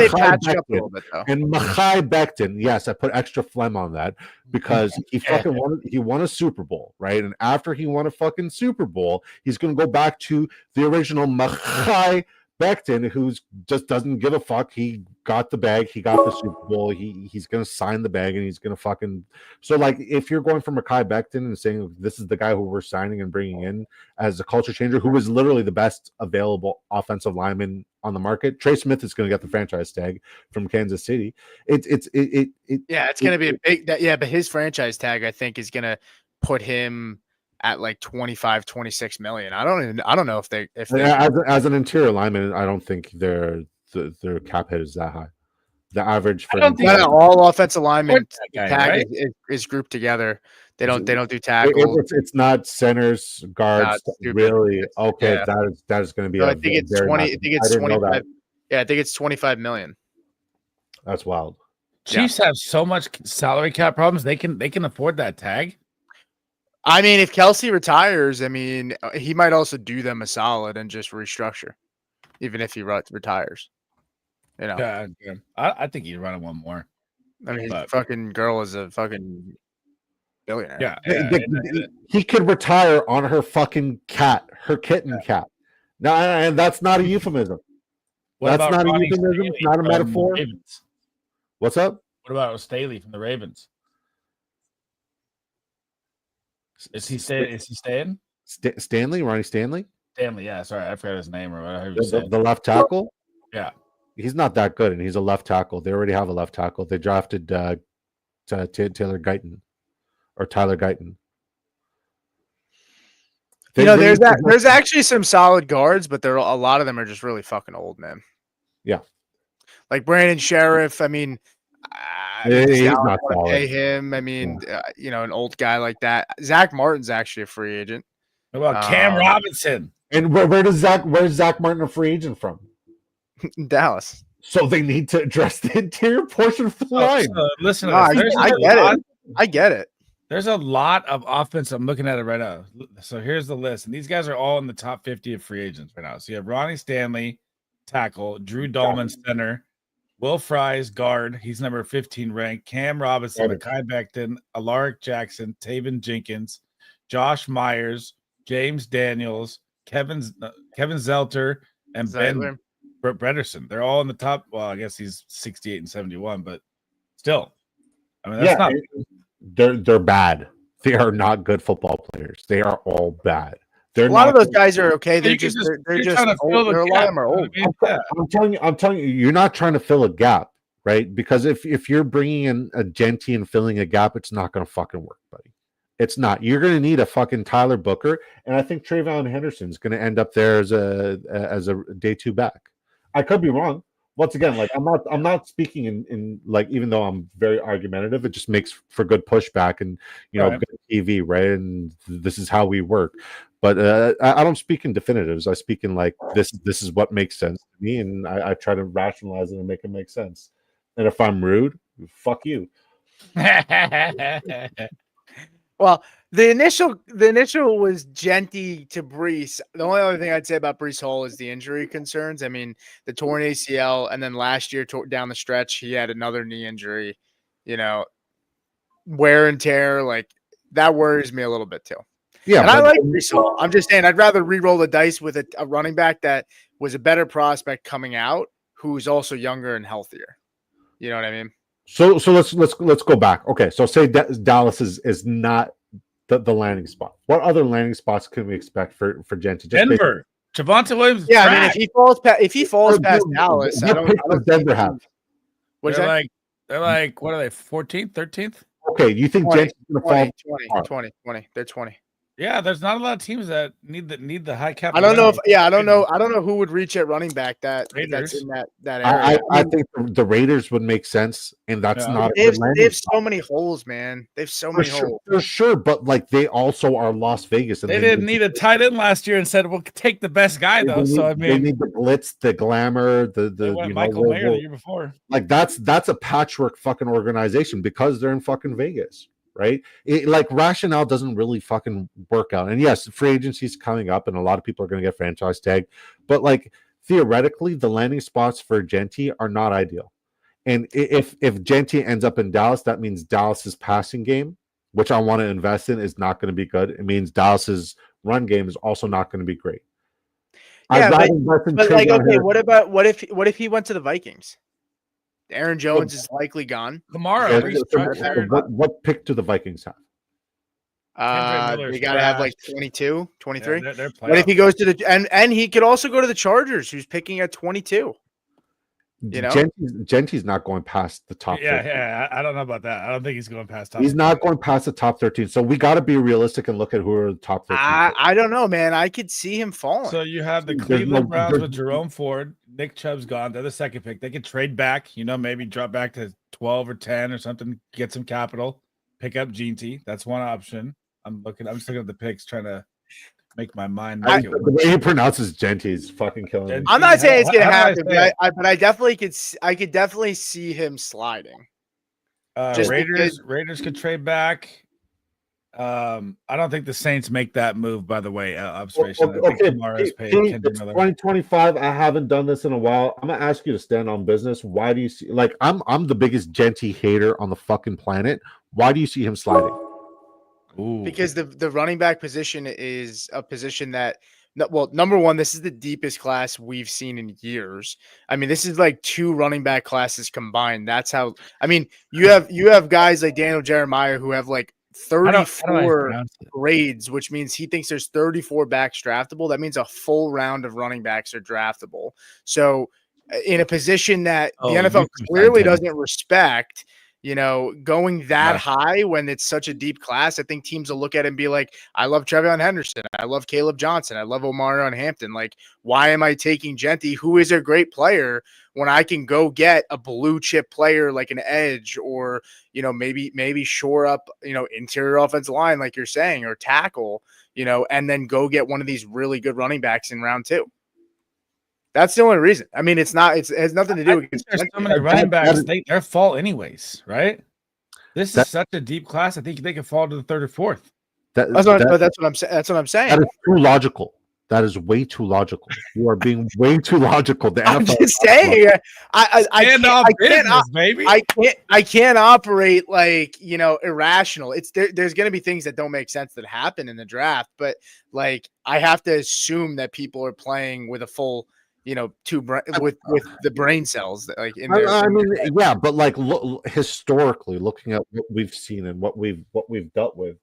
patch up a little bit though. And Mekhi Becton, yes, I put extra phlegm on that because he fucking won a Super Bowl, right? And after he won a fucking Super Bowl, he's going to go back to the original Mekhi Becton, who's just doesn't give a fuck. He got the bag. He got the Super Bowl. He's going to sign the bag, and he's going to fucking. So, like, if you're going for Mekhi Becton and saying this is the guy who we're signing and bringing in as a culture changer, who is literally the best available offensive lineman on the market, Trey Smith is going to get the franchise tag from Kansas City. It's going to be a big. But his franchise tag, I think, is going to put him at like 25, 26 million. I don't know if they as an interior lineman, I don't think their cap hit is that high. The average for all offensive linemen tag is grouped together. They don't do tackle. It's not centers, guards, really. Okay, yeah. That is going to be. So I think it's 20. I think it's 25. Yeah, I think it's 25 million. That's wild. Chiefs have so much salary cap problems. They can afford that tag. I mean, if Kelsey retires, I mean, he might also do them a solid and just restructure, even if he retires. Yeah, I think he'd run one more. I mean, his fucking girl is a fucking billionaire. Yeah, he could retire on her fucking cat, her kitten cat. Now, and that's not a euphemism. That's not a euphemism. It's not a metaphor. Ravens? What's up? What about Staley from the Ravens? Is he staying? Stanley, Ronnie Stanley? Stanley, yeah. Sorry, I forgot his name or whatever. The left tackle? Yeah. He's not that good, and he's a left tackle. They already have a left tackle. They drafted Taylor Guyton or Tyler Guyton. There's actually some solid guards, but a lot of them are just really fucking old, man. Yeah. Like Brandon Sheriff, I mean, he's not solid. Pay him. I mean, an old guy like that. Zach Martin's actually a free agent. What about Cam Robinson? And where's Zach Martin a free agent from? Dallas. So they need to address the interior portion of the line. Listen, I get it. There's a lot of offense. I'm looking at it right now. So here's the list. And these guys are all in the top 50 of free agents right now. So you have Ronnie Stanley, tackle, Drew Dahlman, center, Will Fries, guard. He's number 15 ranked. Cam Robinson, Mekhi Becton, Alaric Jackson, Taven Jenkins, Josh Myers, James Daniels, Kevin Zelter, and Ben Brederson. They're all in the top. Well, I guess he's 68 and 71, but still. I mean, that's not. They're bad. They are not good football players. They are all bad. A lot of those guys are okay. They're just old. A lot of them are old. I'm telling you, you're not trying to fill a gap, right? Because if you're bringing in a Genty and filling a gap, it's not going to fucking work, buddy. It's not. You're going to need a fucking Tyler Booker, and I think Trayvon Henderson's going to end up there as a day 2 back. I could be wrong. Once again, like I'm not speaking in like, even though I'm very argumentative, it just makes for good pushback and good TV, right? And this is how we work. But I don't speak in definitives. I speak in like this is what makes sense to me, and I try to rationalize it and make it make sense. And if I'm rude, fuck you. Well, the initial was Genty to Breece. The only other thing I'd say about Breece Hall is the injury concerns. I mean, the torn ACL, and then last year down the stretch, he had another knee injury. Wear and tear, like that worries me a little bit too. Yeah, and I like Breece Hall. I'm just saying I'd rather re-roll the dice with a running back that was a better prospect coming out, who's also younger and healthier. You know what I mean? So let's go back. Okay, so say Dallas is not the landing spot. What other landing spots can we expect for Genty? Denver, Javonte Williams. Yeah, I mean, if he falls past Dallas, I don't Denver have. What's that? They're like what are they? 14th, 13th? Okay, you think Genty's going to fall? 20. They're 20. Yeah, there's not a lot of teams that need the high cap. I don't know I don't know who would reach at running back that's in that area. I think the Raiders would make sense, and that's not. They have so many holes, man. They have so many holes. For sure, but like they also are Las Vegas, and they didn't need a tight end last year and said, "We'll take the best guy," though. So I mean, they need the blitz, the glamour, Michael Mayer the year before. Like that's a patchwork fucking organization because they're in fucking Vegas. Right? Like rationale doesn't really fucking work out. And yes, free agency is coming up and a lot of people are going to get franchise tagged. But like theoretically, the landing spots for Genty are not ideal. And if Genty ends up in Dallas, that means Dallas's passing game, which I want to invest in, is not going to be good. It means Dallas's run game is also not going to be great. Yeah, but like, okay, what if he went to the Vikings? Aaron Jones is likely gone. Tomorrow. What pick do the Vikings have? They got to have like 22, 23. Yeah, what if he goes to and he could also go to the Chargers, who's picking at 22? Genty's not going past the top 13. Yeah, I don't know about that. I don't think he's going past top. He's not going past the top 13. So we got to be realistic and look at who are the top 13. I don't know, man. I could see him falling. So you have the Cleveland Browns with Jerome Ford. Nick Chubb's gone. They're the second pick. They could trade back, maybe drop back to 12 or 10 or something, get some capital, pick up Genty. That's one option. I'm just looking at the picks, trying to make my mind. The way he pronounces Genty is fucking killing me. I'm not saying it's gonna happen, but I definitely could definitely see him sliding. Raiders could trade back. I don't think the Saints make that move. By the way, observation. I think tomorrow's paid. It's 2025. I haven't done this in a while. I'm gonna ask you to stand on business. Why do you see? Like, I'm the biggest Genty hater on the fucking planet. Why do you see him sliding? Ooh. Because the running back position is a position that, well, number one, this is the deepest class we've seen in years. I mean, this is like 2 running back classes combined. That's how. I mean, you have guys like Daniel Jeremiah who have like 34 grades, which means he thinks there's 34 backs draftable. That means a full round of running backs are draftable. So in a position that the NFL clearly doesn't respect, going that high when it's such a deep class, I think teams will look at it and be like, I love TreVeyon Henderson. I love Caleb Johnson. I love Omarion Hampton. Like, why am I taking Genty, who is a great player, when I can go get a blue chip player like an edge or, maybe shore up, interior offensive line, like you're saying, or tackle, and then go get one of these really good running backs in round 2. That's the only reason. I mean, it has nothing to do with so many running backs. Their fault anyways, right? This is such a deep class. I think they could fall to the third or fourth. That's what I'm saying. That's what I'm saying. That is too logical. That is way too logical. You are being way too logical. I'm just saying. I can't operate like, you know, irrational. There's going to be things that don't make sense that happen in the draft, but like I have to assume that people are playing with a full, you know, with the brain cells that, like in their. Yeah, but like historically, looking at what we've seen and what we've dealt with,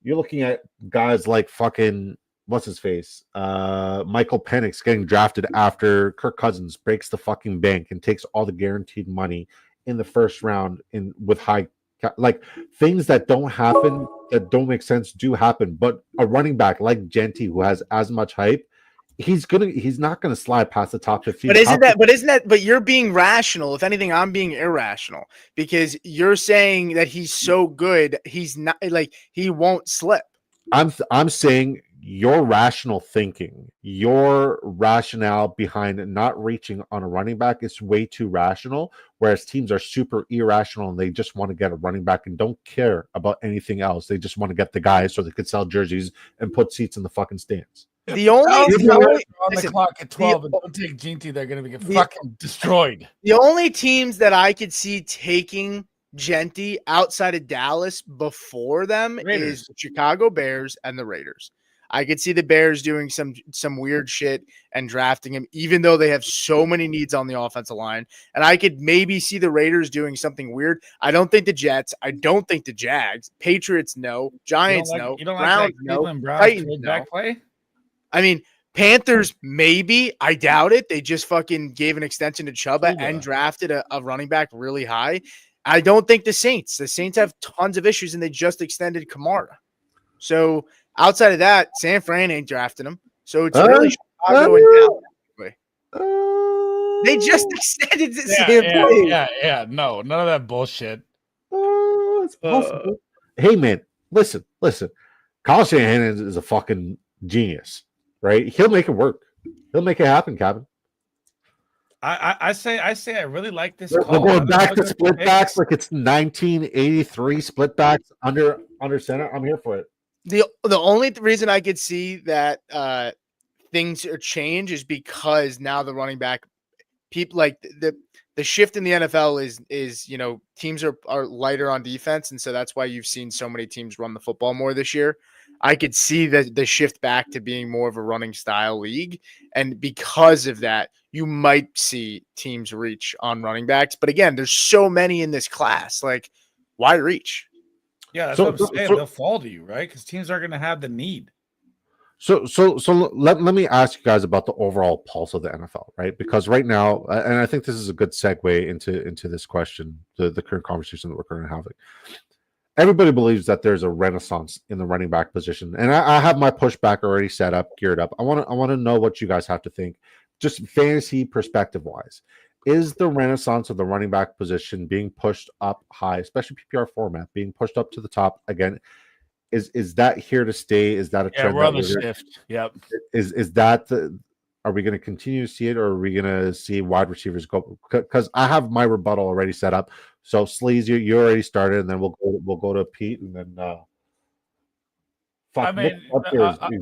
you're looking at guys like fucking what's his face, Michael Penix getting drafted after Kirk Cousins breaks the fucking bank and takes all the guaranteed money in the first round with high, like things that don't happen, that don't make sense, do happen. But a running back like Genty, who has as much hype, he's not gonna slide past the top 15. But you're being rational. If anything, I'm being irrational because you're saying that he's so good, he's not, like, he won't slip. I'm saying your rational thinking, your rationale behind not reaching on a running back is way too rational, whereas teams are super irrational and they just want to get a running back and don't care about anything else. They just want to get the guy so they could sell jerseys and put seats in the fucking stands. The only on the clock at 12 and don't take Genty, they're going to get fucking destroyed. The only teams that I could see taking Genty outside of Dallas before them is the Chicago Bears and the Raiders. I could see the Bears doing some weird shit and drafting him, even though they have so many needs on the offensive line. And I could maybe see the Raiders doing something weird. I don't think the Jets. I don't think the Jags. Patriots, no. Giants, no. Browns, no. Titans, no. Play? I mean, Panthers, maybe. I doubt it. They just fucking gave an extension to Chuba and drafted a running back really high. I don't think the Saints. The Saints have tons of issues, and they just extended Kamara. So outside of that, San Fran ain't drafting him. So it's really Chicago and Dallas. They just extended it. Yeah. No, none of that bullshit. It's possible. Hey, man, listen. Kyle Shanahan is a fucking genius, right? He'll make it work. He'll make it happen, Kevin. I say I really like this. We're going back to split backs like it's 1983 split backs under center. I'm here for it. The only reason I could see that things are change is because now the running back people, like the shift in the NFL is you know, teams are lighter on defense, and so that's why you've seen so many teams run the football more this year. I could see the shift back to being more of a running style league, and because of that, you might see teams reach on running backs. But again, there's so many in this class, like why reach? Yeah, that's what I'm saying. They'll fall to you, right? Because teams are going to have the need. So let me ask you guys about the overall pulse of the NFL, right? Because right now, and I think this is a good segue into this question, the current conversation that we're currently having. Everybody believes that there's a renaissance in the running back position, and I have my pushback already set up, geared up. I want to know what you guys have to think, just fantasy perspective wise. Is the renaissance of the running back position being pushed up high, especially PPR format, being pushed up to the top again? Is that here to stay? Is that a trend? Yeah, we're on the shift. Yep. Is that are we going to continue to see it, or are we going to see wide receivers go? Because I have my rebuttal already set up. So Sleaze, you already started, and then we'll go to Pete, and then. I mean,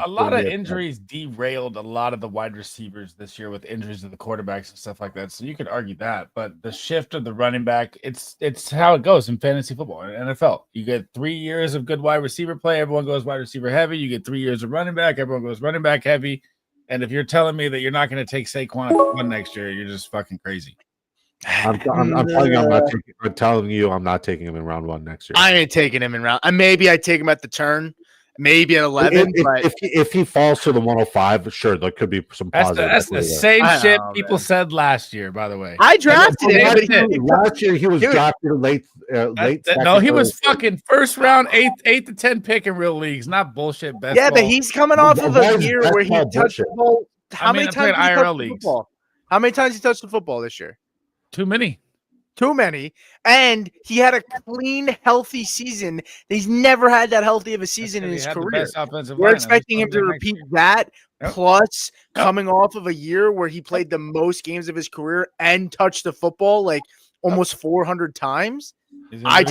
a lot of injuries derailed a lot of the wide receivers this year with injuries to the quarterbacks and stuff like that. So you could argue that, but the shift of the running back, it's how it goes in fantasy football and NFL. You get 3 years of good wide receiver play, everyone goes wide receiver heavy. You get 3 years of running back, everyone goes running back heavy. And if you're telling me that you're not going to take Saquon one next year, you're just fucking crazy. I'm telling you, I'm telling you, I'm not taking him in round 1 next year. I ain't taking him in round. Maybe I take him at the turn. Maybe at 11. If he falls to the 105, sure, there could be some positive. That's the same shit people said last year, by the way. I drafted him. Last year he was drafted late. No, he was fucking first round, 8 to 10 pick in real leagues, not bullshit. Best yeah, ball. But he's coming off of a year where he touched the ball. How many times IRL leagues? How many times he touched the football this year? Too many. And he had a clean, healthy season. He's never had that healthy of a season in his career. We're expecting him to repeat that, plus coming off of a year where he played the most games of his career and touched the football like almost 400 times. I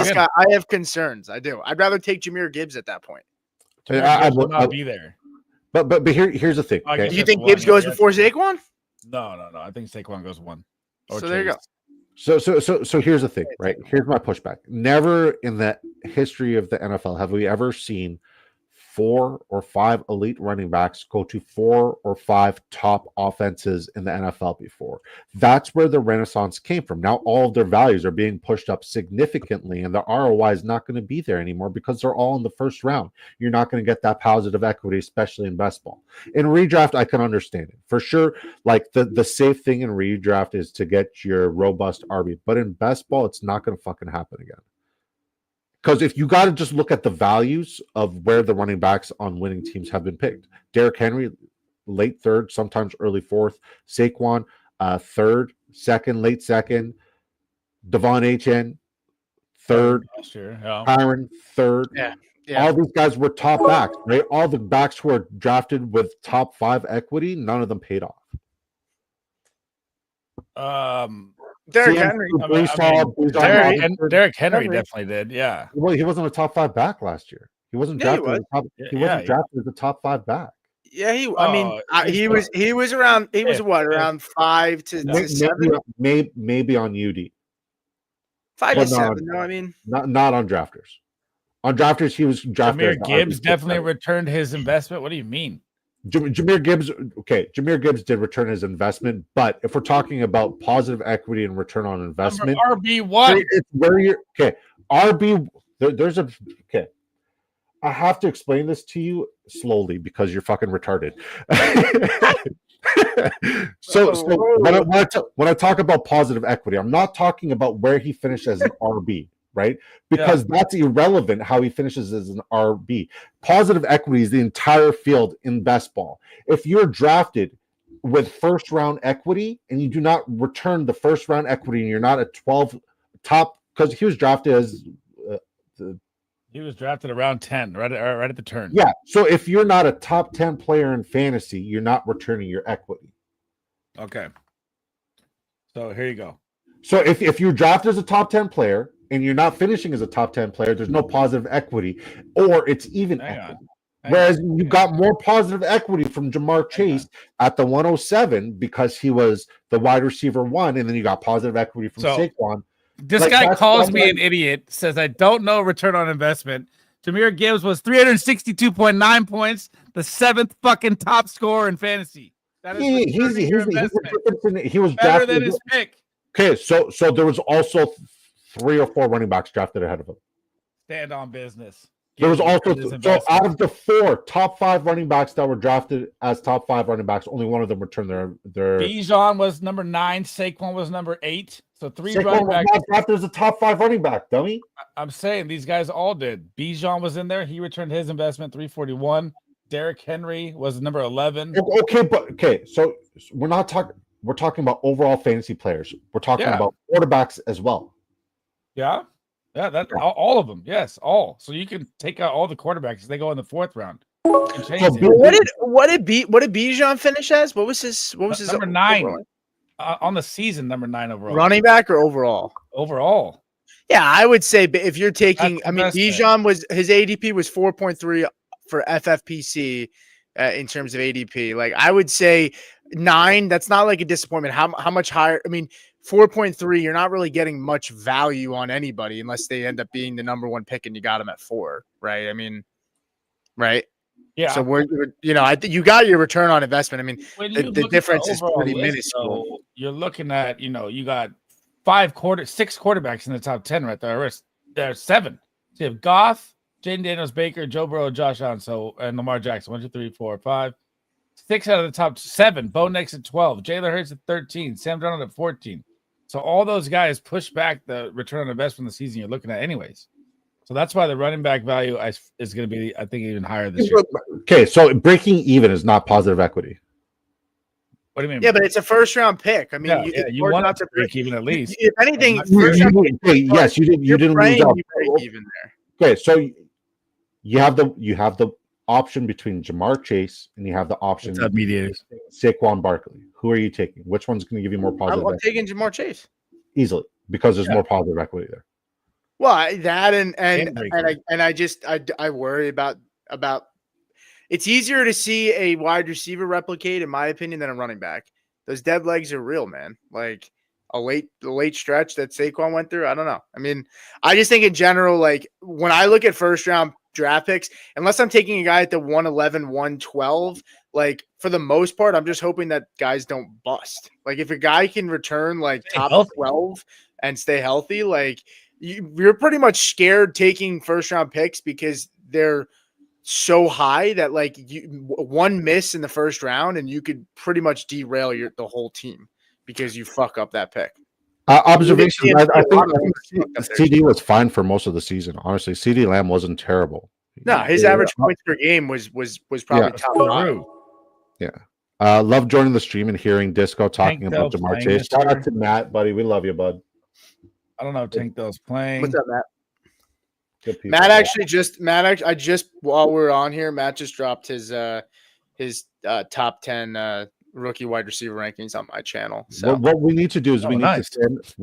have concerns. I do. I'd rather take Jahmyr Gibbs at that point. I will not be there. But here's the thing. Okay? Do you think Gibbs goes before Saquon? No. I think Saquon goes 1. So there you go. So here's the thing, right? Here's my pushback. Never in the history of the NFL have we ever seen 4 or 5 elite running backs go to 4 or 5 top offenses in the NFL before. That's where the renaissance came from. Now all of their values are being pushed up significantly, and the ROI is not going to be there anymore because they're all in the first round. You're not going to get that positive equity, especially in best ball. In redraft, I can understand it for sure. Like the safe thing in redraft is to get your robust RB, but in best ball, it's not going to fucking happen again. Because if you got to just look at the values of where the running backs on winning teams have been picked, Derrick Henry, late 3rd, sometimes early 4th. Saquon, 3rd, 2nd, late 2nd. Devon Achane, 3rd. Tyron, 3rd. Yeah. All these guys were top backs, right? All the backs who were drafted with top 5 equity, none of them paid off. Derrick Henry. Derrick Henry definitely did. Yeah. Well, he wasn't a top 5 back last year. He wasn't drafted. He wasn't drafted as a top 5 back. Yeah, he was around. He was around 5 to 7. Maybe on UD. 5 to 7. No, I mean not on drafters. On drafters, he was drafted. Jahmyr Gibbs definitely returned his investment. What do you mean? Jahmyr Gibbs did return his investment, but if we're talking about positive equity and return on investment, RB1, it's where you're RB. There's a I have to explain this to you slowly because you're fucking retarded. so when I talk about positive equity, I'm not talking about where he finished as an RB. Right? Because that's irrelevant how he finishes as an RB. Positive equity is the entire field in best ball. If you're drafted with first round equity and you do not return the first round equity and you're not a 12 top, because he was drafted as he was drafted around 10, right at the turn. Yeah. So if you're not a top 10 player in fantasy, you're not returning your equity. Okay. So here you go. So if you're drafted as a top 10 player and you're not finishing as a top 10 player, there's no positive equity, or it's even equity. Whereas you got more positive equity from Jamar Chase at the 107 because he was the wide receiver 1, and then you got positive equity from Saquon. This guy calls me an idiot, says I don't know return on investment. Jahmyr Gibbs was 362.9 points, the 7th fucking top scorer in fantasy. That is he was better than his pick. Okay, so there was also 3 or 4 running backs drafted ahead of him. Stand on business. There was also out of the 4 top 5 running backs that were drafted as top 5 running backs, only one of them returned their. Bijan was number 9. Saquon was number 8. So 3 running backs drafted as a top 5 running back, dummy. I'm saying these guys all did. Bijan was in there. He returned his investment 341. Derrick Henry was number 11. Okay, so we're not talking. We're talking about overall fantasy players. We're talking about quarterbacks as well. Yeah. All of them. Yes, all. So you can take out all the quarterbacks. They go in the 4th round. What did Bijan finish as? What was his number 9 on the season? Number 9 overall. Running back or overall? Overall. Yeah, I would say if you're taking, Bijan was his ADP was 4.3 for FFPC in terms of ADP. Like I would say 9. That's not like a disappointment. How much higher? I mean. 4.3, you're not really getting much value on anybody unless they end up being the number 1 pick and you got them at 4, right? I mean, right? Yeah. So I think you got your return on investment. I mean, the difference is pretty minuscule. So you're looking at, you got 6 quarterbacks in the top 10 right there. There's 7. So you have Goff, Jaden Daniels, Baker, Joe Burrow, Josh Allen, and Lamar Jackson. 1, 2, 3, 4, 5. 6 out of the top 7. Bo Nix at 12. Jalen Hurts at 13. Sam Darnold at 14. So all those guys push back the return on investment of the season you're looking at anyways. So that's why the running back value is going to be, I think, even higher this year. Okay, so breaking even is not positive equity. What do you mean? Yeah, but it's a first-round pick. I mean, you want not to break even at least. If anything, yes, you didn't lose out. Break even there. Okay, so you have the option between Jamar Chase and you have the option Saquon Barkley. Who are you taking? Which one's going to give you more positive? I'm taking Jamar Chase easily because there's more positive equity there. Well, that and Handbreaker. I worry about it's easier to see a wide receiver replicate, in my opinion, than a running back. Those dead legs are real, man. Like a late stretch that Saquon went through. I don't know. I mean, I just think in general, like when I look at first round draft picks, unless I'm taking a guy at the 111, 112, like for the most part, I'm just hoping that guys don't bust. Like if a guy can return like top 12 and stay healthy, like you're pretty much scared taking first round picks because they're so high that like one miss in the first round and you could pretty much derail the whole team because you fuck up that pick. Observation. I think CD was fine for most of the season. Honestly, CD Lamb wasn't terrible. No, his average points per game was probably top 5. Yeah. Love joining the stream and hearing Disco talking about Ja'Marr Chase. Shout out to Matt, buddy. We love you, bud. I don't know if Tank Dell's playing. What's up, Matt? I just while we're on here, Matt just dropped his top 10 rookie wide receiver rankings on my channel. So what we need to do is we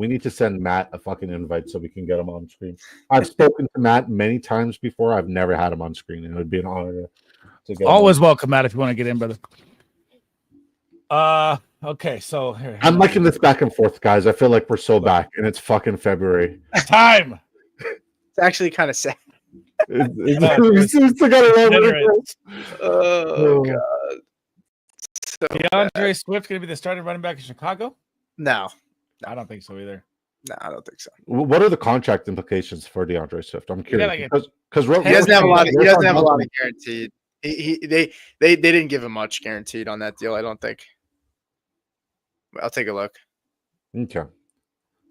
need to send Matt a fucking invite so we can get him on screen. I've spoken to Matt many times before. I've never had him on screen, and it would be an honor to get always welcome, Matt, if you want to get in, brother. Okay, so here. I'm liking this back and forth, guys. I feel like we're so back, and it's fucking February. Time. It's actually kind of sad. Oh god. So DeAndre Swift going to be the starting running back in Chicago? No, I don't think so either. No, I don't think so. What are the contract implications for DeAndre Swift? I'm curious because he doesn't have a lot. He doesn't have a lot of guaranteed. They didn't give him much guaranteed on that deal. I don't think. I'll take a look. Okay,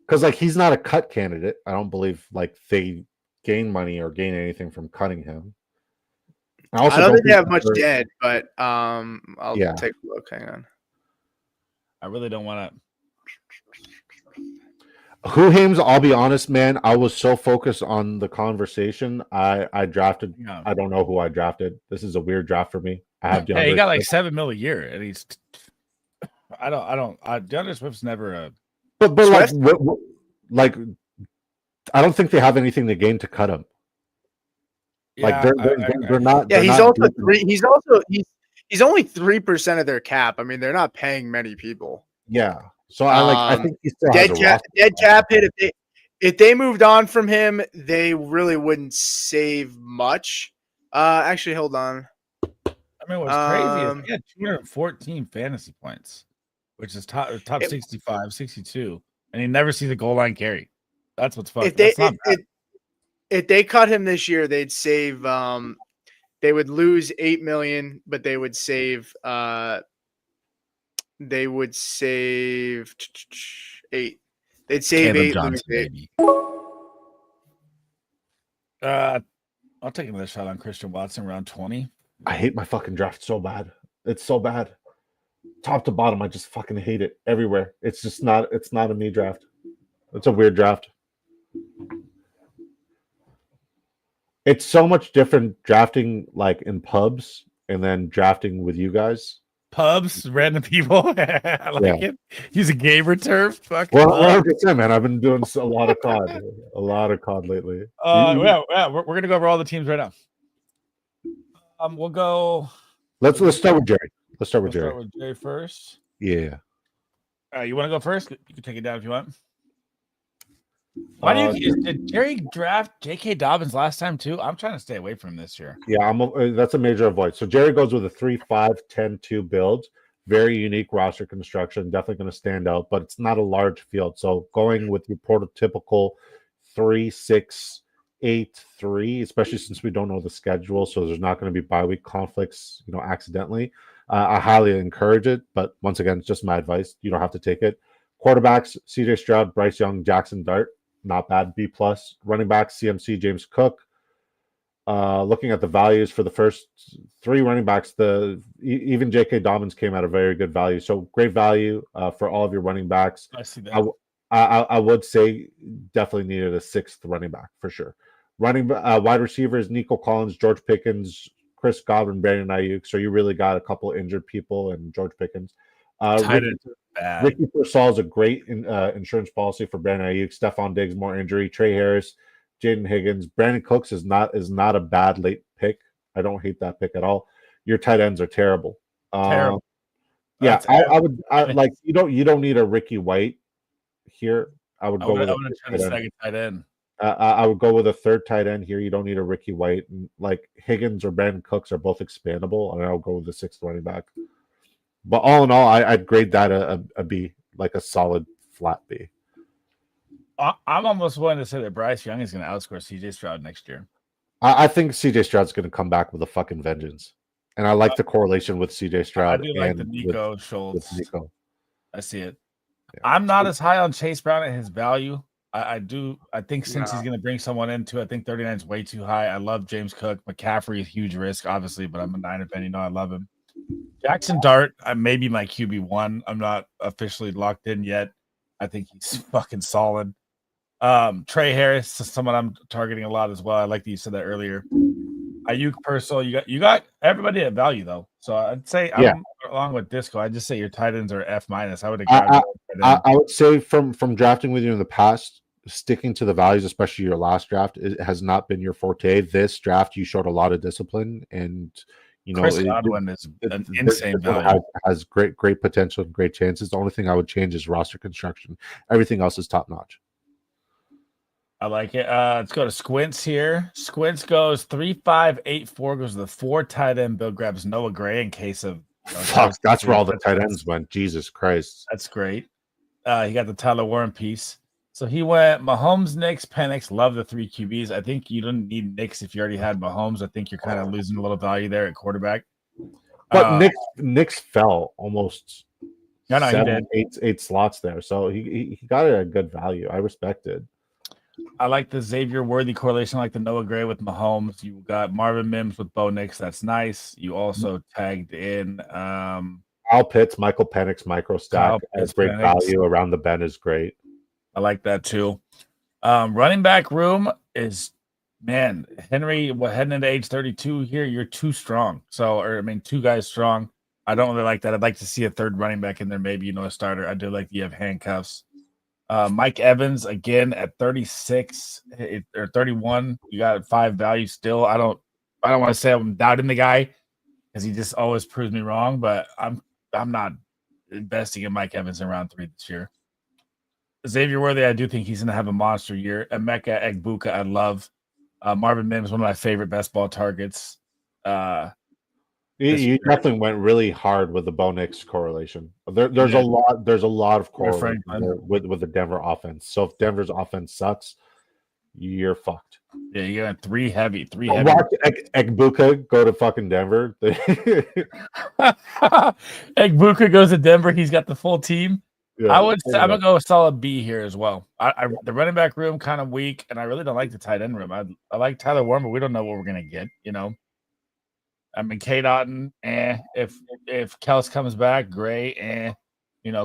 because like he's not a cut candidate. I don't believe like they gain money or gain anything from cutting him. I don't think they have much dead, but I'll take a look. Hang on. I really don't want to. Who Hames? I'll be honest, man. I was so focused on the conversation. I drafted. Yeah. I don't know who I drafted. This is a weird draft for me. I have. Hey, he got like $7 million a year, and he's. I don't. DeAndre Swift's never a. But like, I don't think they have anything to gain to cut him. Yeah, like they're not. Yeah, he's only 3% of their cap. I mean, they're not paying many people. Yeah, so I think he still dead has cap. Dead cap hit. If they moved on from him, they really wouldn't save much. Actually, hold on. I mean, what's crazy is he had 214 fantasy points, which is top 65, 62, and he never sees a goal line carry. That's what's fucking. If they cut him this year, they'd save. They would lose $8 million, but they would save. They would save 8. They'd save Caleb 8. Johnson, baby. I'll take another shot on Christian Watson round 20. I hate my fucking draft so bad. It's so bad. Top to bottom, I just fucking hate it everywhere. It's just not. It's not a me draft. It's a weird draft. It's so much different drafting like in pubs and then drafting with you guys. Pubs, random people. I like it. Use a gamer term. Well, 100%, man. I've been doing a lot of COD, lately. We're gonna go over all the teams right now. We'll go. Let's start with Jerry. Let's start with Jerry first. Yeah. You want to go first? You can take it down if you want. Why did Jerry draft J.K. Dobbins last time too? I'm trying to stay away from him this year. Yeah, that's a major avoid. So Jerry goes with a 3-5-10-2 build. Very unique roster construction. Definitely going to stand out, but it's not a large field. So going with your prototypical 3-6-8-3, especially since we don't know the schedule, so there's not going to be bye week conflicts, accidentally. I highly encourage it, but once again, it's just my advice. You don't have to take it. Quarterbacks: CJ Stroud, Bryce Young, Jackson Dart. Not bad, B+. Running backs: CMC, James Cook. Looking at the values for the first 3 running backs, even J.K. Dobbins came at a very good value. So great value for all of your running backs. I see that. I would say definitely needed a 6th running back for sure. Wide receivers: Nico Collins, George Pickens, Chris Godwin, Brandon Ayuk. So you really got a couple injured people and George Pickens. Ricky Pearsall is a great insurance policy for Brandon Ayuk. Stephon Diggs, more injury. Trey Harris, Jaden Higgins. Brandon Cooks is not a bad late pick. I don't hate that pick at all. Your tight ends are terrible. Terrible. Yeah, I would like you don't need a Ricky White here. I would go with a second tight end. I would go with a third tight end here. You don't need a Ricky White. Like Higgins or Brandon Cooks are both expandable, and I'll go with the sixth running back. But all in all, I'd grade that a B, like a solid flat B. I'm almost willing to say that Bryce Young is going to outscore CJ Stroud next year. I think CJ Stroud's going to come back with a fucking vengeance. And I like the correlation with CJ Stroud. I do like the Nico Schultz. With Nico. I see it. Yeah. I'm not as high on Chase Brown at his value. I think since he's going to bring someone into, I think 39 is way too high. I love James Cook. McCaffrey is huge risk, obviously, but I'm a Niner fan. You know I love him. Jackson Dart, maybe my QB1. I'm not officially locked in yet. I think he's fucking solid. Trey Harris is someone I'm targeting a lot as well. I like that you said that earlier. Ayuk, Purcell, you got everybody at value though. So I'd say I'm along with Disco. I'd just say your tight ends are F-. I would agree. I would say from drafting with you in the past, sticking to the values, especially your last draft, it has not been your forte. This draft, you showed a lot of discipline, and you know Chris Godwin is an insane value. Has great potential and great chances. The only thing I would change is roster construction. Everything else is top notch. I like it. Let's go to Squints here. Squints goes 3-5-8-4, goes to the 4 tight end. Bill grabs Noah Gray in case of fuck. That's where all the tight ends went. Jesus Christ. That's great. He got the Tyler Warren piece. So he went Mahomes, Knicks, Penix. Love the 3 QBs. I think you don't need Knicks if you already had Mahomes. I think you're kind of losing a little value there at quarterback. But Knicks fell almost. No, he did 8 slots there, so he got it at a good value. I respect it. I like the Xavier Worthy correlation. I like the Noah Gray with Mahomes. You got Marvin Mims with Bo Nix. That's nice. You also tagged in Kyle Pitts, Michael Penix, micro stack as great value around the bend is great. I like that too. Running back room is Henry. Heading into age 32 here, you're too strong. 2 guys strong. I don't really like that. I'd like to see a third running back in there, maybe a starter. I do like you have handcuffs. Mike Evans again at 36 or 31. You got 5 value still. I don't want to say I'm doubting the guy because he just always proves me wrong, but I'm not investing in Mike Evans in round 3 this year. Xavier Worthy, I do think he's going to have a monster year. Emeka Egbuka, I love. Marvin Mims, one of my favorite best ball targets. You definitely went really hard with the Bo Nix correlation. There's a lot of correlation with the Denver offense. So if Denver's offense sucks, you're fucked. Yeah, you got 3 heavy. Watch Egbuka go to fucking Denver. Egbuka goes to Denver. He's got the full team. Yeah, I'm gonna go a solid B here as well. The running back room kind of weak, and I really don't like the tight end room. I like Tyler Warren, but we don't know what we're gonna get. K. Dotton, If Kels comes back, great.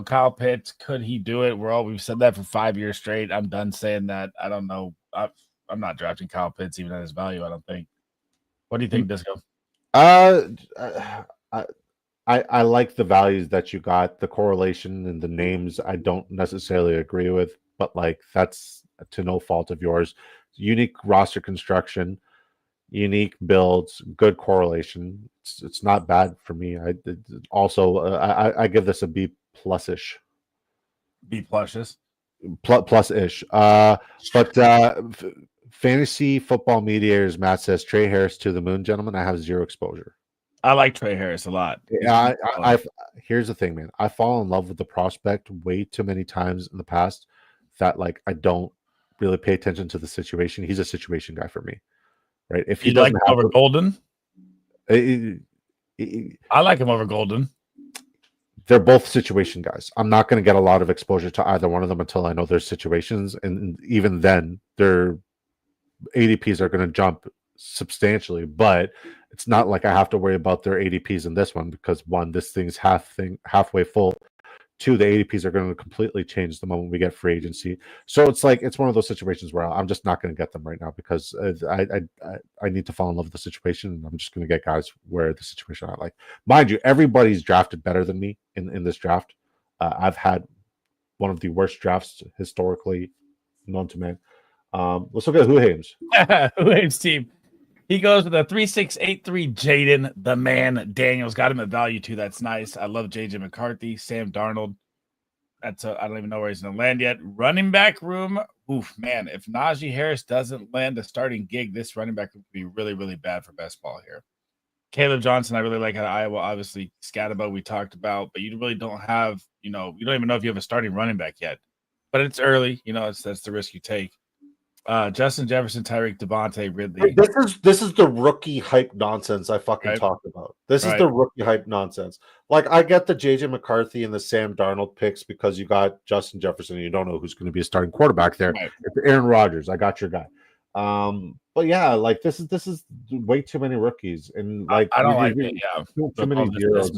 Kyle Pitts, could he do it? We've said that for 5 years straight. I'm done saying that. I don't know. I'm not drafting Kyle Pitts even at his value. I don't think. What do you think, Disco? I like the values that you got. The correlation and the names I don't necessarily agree with, but that's to no fault of yours. Unique roster construction, unique builds, good correlation. It's not bad for me. I give this a B plus-ish. B plus-ish. Plus-ish. Fantasy Football Mediators, Matt says Trey Harris to the moon, gentlemen. I have 0 exposure. I like Trey Harris a lot. Yeah, here's the thing, man. I fall in love with the prospect way too many times in the past that I don't really pay attention to the situation. He's a situation guy for me, right? If he doesn't like over Golden, I like him over Golden. They're both situation guys. I'm not going to get a lot of exposure to either one of them until I know their situations, and even then, their ADPs are going to jump substantially, but it's not like I have to worry about their ADPs in this one because 1, this thing's halfway full. 2, the ADPs are going to completely change the moment we get free agency. So it's one of those situations where I'm just not going to get them right now because I need to fall in love with the situation, and I'm just going to get guys where the situation I like. Mind you, everybody's drafted better than me in this draft. I've had one of the worst drafts historically known to man. Let's look at Who Hames. Who Hames team. He goes with a 3683 Jaden, the man Daniels. Got him at value too. That's nice. I love JJ McCarthy, Sam Darnold. I don't even know where he's going to land yet. Running back room. Oof, man. If Najee Harris doesn't land a starting gig, this running back would be really, really bad for best ball here. Caleb Johnson, I really like out of Iowa. Obviously, Scatterbo we talked about, but you really don't have, you don't even know if you have a starting running back yet. But it's early. That's the risk you take. Justin Jefferson, Tyreek, Devontae, Ridley. This is the rookie hype nonsense I fucking talked about. This is the rookie hype nonsense. Like, I get the JJ McCarthy and the Sam Darnold picks because you got Justin Jefferson and you don't know who's going to be a starting quarterback there. Right. It's Aaron Rodgers. I got your guy. But yeah, like this is way too many rookies, and like I don't like it. Yeah, too many zeros.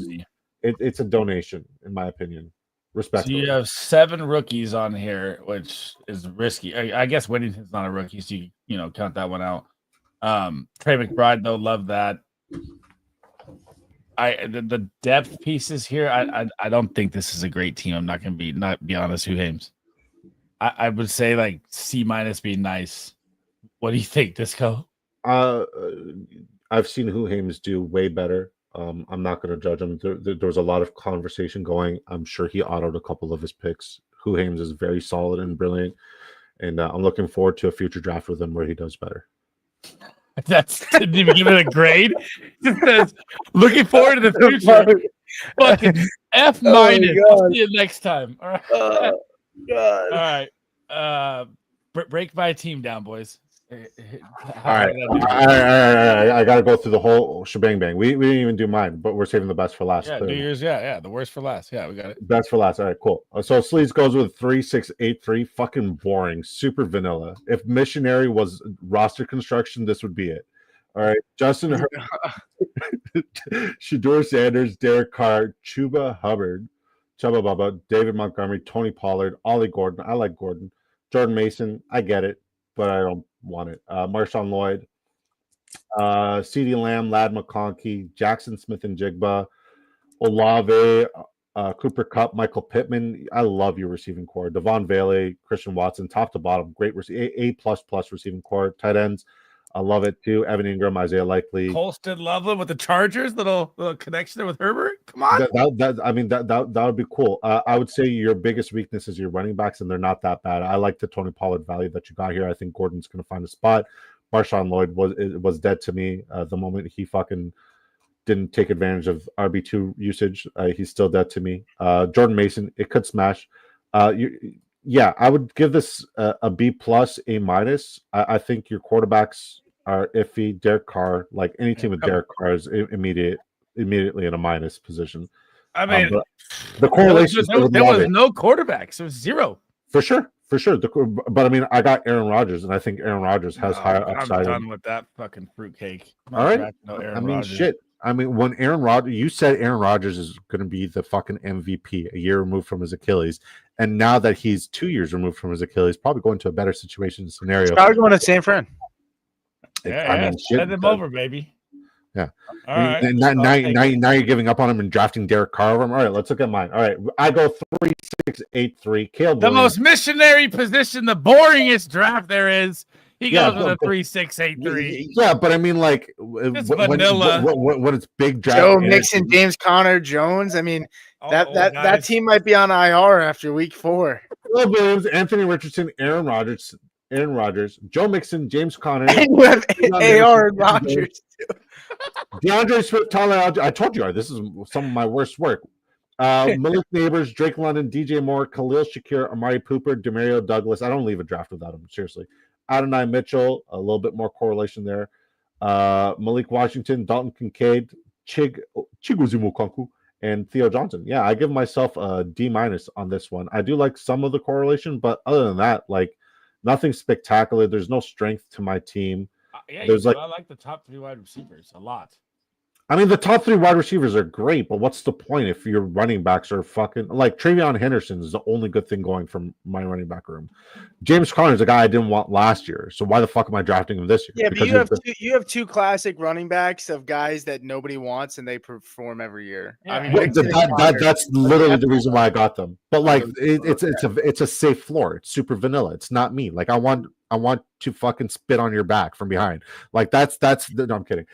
It's a donation, in my opinion. Respectfully. So you have 7 rookies on here, which is risky. I guess Whittington's not a rookie, so you count that one out. Trey McBride, though, love that. The depth pieces here, I don't think this is a great team. I'm not going to be honest. Who Hames? I would say like C- being nice. What do you think, Disco? I've seen Who Hames do way better. I'm not going to judge him. There was a lot of conversation going. I'm sure he autoed a couple of his picks. Who Hames is very solid and brilliant, and I'm looking forward to a future draft with him where he does better. Didn't even give it a grade. It says, looking forward to the future. Fucking F-. I'll see you next time. All right. God. All right. Break my team down, boys. All right. I got to go through the whole shebang bang. We didn't even do mine, but we're saving the best for last. Yeah, New Year's. Yeah, the worst for last. Yeah, we got it. Best for last. All right, cool. So Sleaze goes with 3683. Fucking boring. Super vanilla. If missionary was roster construction, this would be it. All right. Justin Shedeur Sanders, Derek Carr, Chuba Hubbard, Chubba Bubba, David Montgomery, Tony Pollard, Ollie Gordon. I like Gordon. Jordan Mason. I get it, but I don't want it. Marshawn Lloyd, CeeDee Lamb, Lad McConkey, Jackson Smith and Jigba, Olave, Cooper Kupp, Michael Pittman. I love your receiving core. Devon Bailey, Christian Watson, top to bottom, great A++ receiving core. Tight ends, I love it too. Evan Ingram, Isaiah Likely, Colston Loveland with the Chargers. Little connection there with Herbert. Come on. That would be cool. I would say your biggest weakness is your running backs, and they're not that bad. I like the Tony Pollard value that you got here. I think Gordon's going to find a spot. Marshawn Lloyd was dead to me the moment he fucking didn't take advantage of RB2 usage. He's still dead to me. Jordan Mason, it could smash. Yeah, I would give this a B+, A-. I think your quarterbacks are iffy. Derek Carr, like any team with Derek Carr, is immediately in a minus position. I mean, the correlation there was no quarterbacks. There was zero. For sure. But I mean, I got Aaron Rodgers, and I think Aaron Rodgers has higher upside. I'm done with that fucking fruitcake. All right. Shit. I mean, when you said Aaron Rodgers is going to be the fucking MVP a year removed from his Achilles, and now that he's 2 years removed from his Achilles, probably going to a better situation scenario. Probably going to San Fran. Send him over, baby. Yeah. All right. Now you're giving up on him and drafting Derek Carr over him. All right, let's look at mine. All right, I go 3683. Caleb the Williams. Most missionary position, the boringest draft there is. He goes with a 3683. Yeah, but I mean, like, vanilla. What it's big draft. Joe Mixon, James Conner, Jones. I mean, that team might be on IR after week 4. Caleb Williams, Anthony Richardson, Aaron Rodgers, Joe Mixon, James Conner. And you have AR and Rodgers too. DeAndre Swift, Tyler. I told you this is some of my worst work. Malik Neighbors, Drake London, DJ Moore, Khalil Shakir, Amari Cooper, Demario Douglas. I don't leave a draft without him. Seriously. Adonai Mitchell, a little bit more correlation there. Malik Washington, Dalton Kincaid, Chigozie Okonkwo, and Theo Johnson. Yeah, I give myself a D- on this one. I do like some of the correlation, but other than that, like nothing spectacular. There's no strength to my team. I like the top 3 wide receivers a lot. I mean, the top 3 wide receivers are great, but what's the point if your running backs are fucking like Travion Henderson is the only good thing going from my running back room. James Conner is a guy I didn't want last year, so why the fuck am I drafting him this year? Yeah, but you have two classic running backs of guys that nobody wants and they perform every year. Yeah. I mean, that's literally the reason why I got them. But like, it's a safe floor. It's super vanilla. It's not me. Like I want I want to fucking spit on your back from behind. Like that's no, I'm kidding.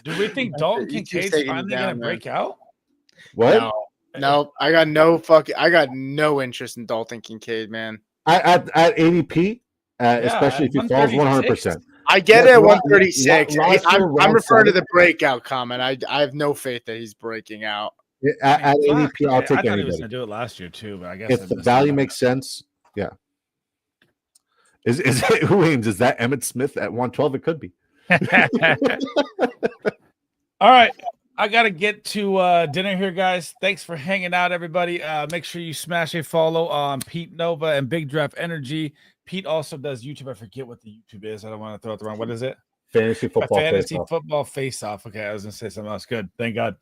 Do we think Dalton Kincaid's finally gonna break out? What? No, I got no interest in Dalton Kincaid, man. At ADP, especially if he falls 100%. I get it at 136. I'm referring to the breakout comment. I have no faith that he's breaking out. At ADP, I'll take anybody. He was going to do it last year too, but I guess if the value makes sense, yeah. Is it Williams? Is that Emmitt Smith at 112? It could be. All right. I got to get to dinner here, guys. Thanks for hanging out, everybody. Make sure you smash a follow on Pete Nova and Big Draft Energy. Pete also does YouTube. I forget what the YouTube is. I don't want to throw it the wrong. What is it? Fantasy football. Football face-off. Okay, I was going to say something else. Good. Thank God.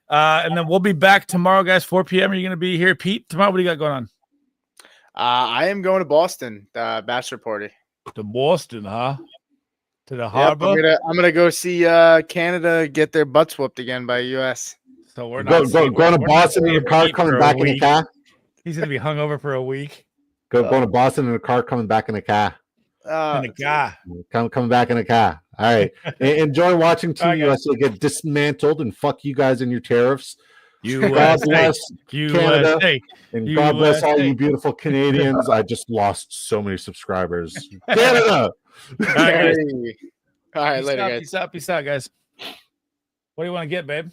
And then we'll be back tomorrow, guys, 4 p.m. Are you going to be here, Pete? Tomorrow, what do you got going on? I am going to Boston, bachelor party. To Boston, huh? To the harbor. Yep, I'm gonna go see Canada get their butts whooped again by U.S. So we're not going to Boston in a car coming back in a car. He's gonna be hungover for a week. Going to Boston in a car coming back in a car. In a car. Coming back in a car. All right. Enjoy watching Team USA get dismantled, and fuck you guys and your tariffs. God bless Canada, and God bless all you beautiful Canadians. I just lost so many subscribers. Canada. All right, later, guys. Peace out, guys. What do you want to get, babe?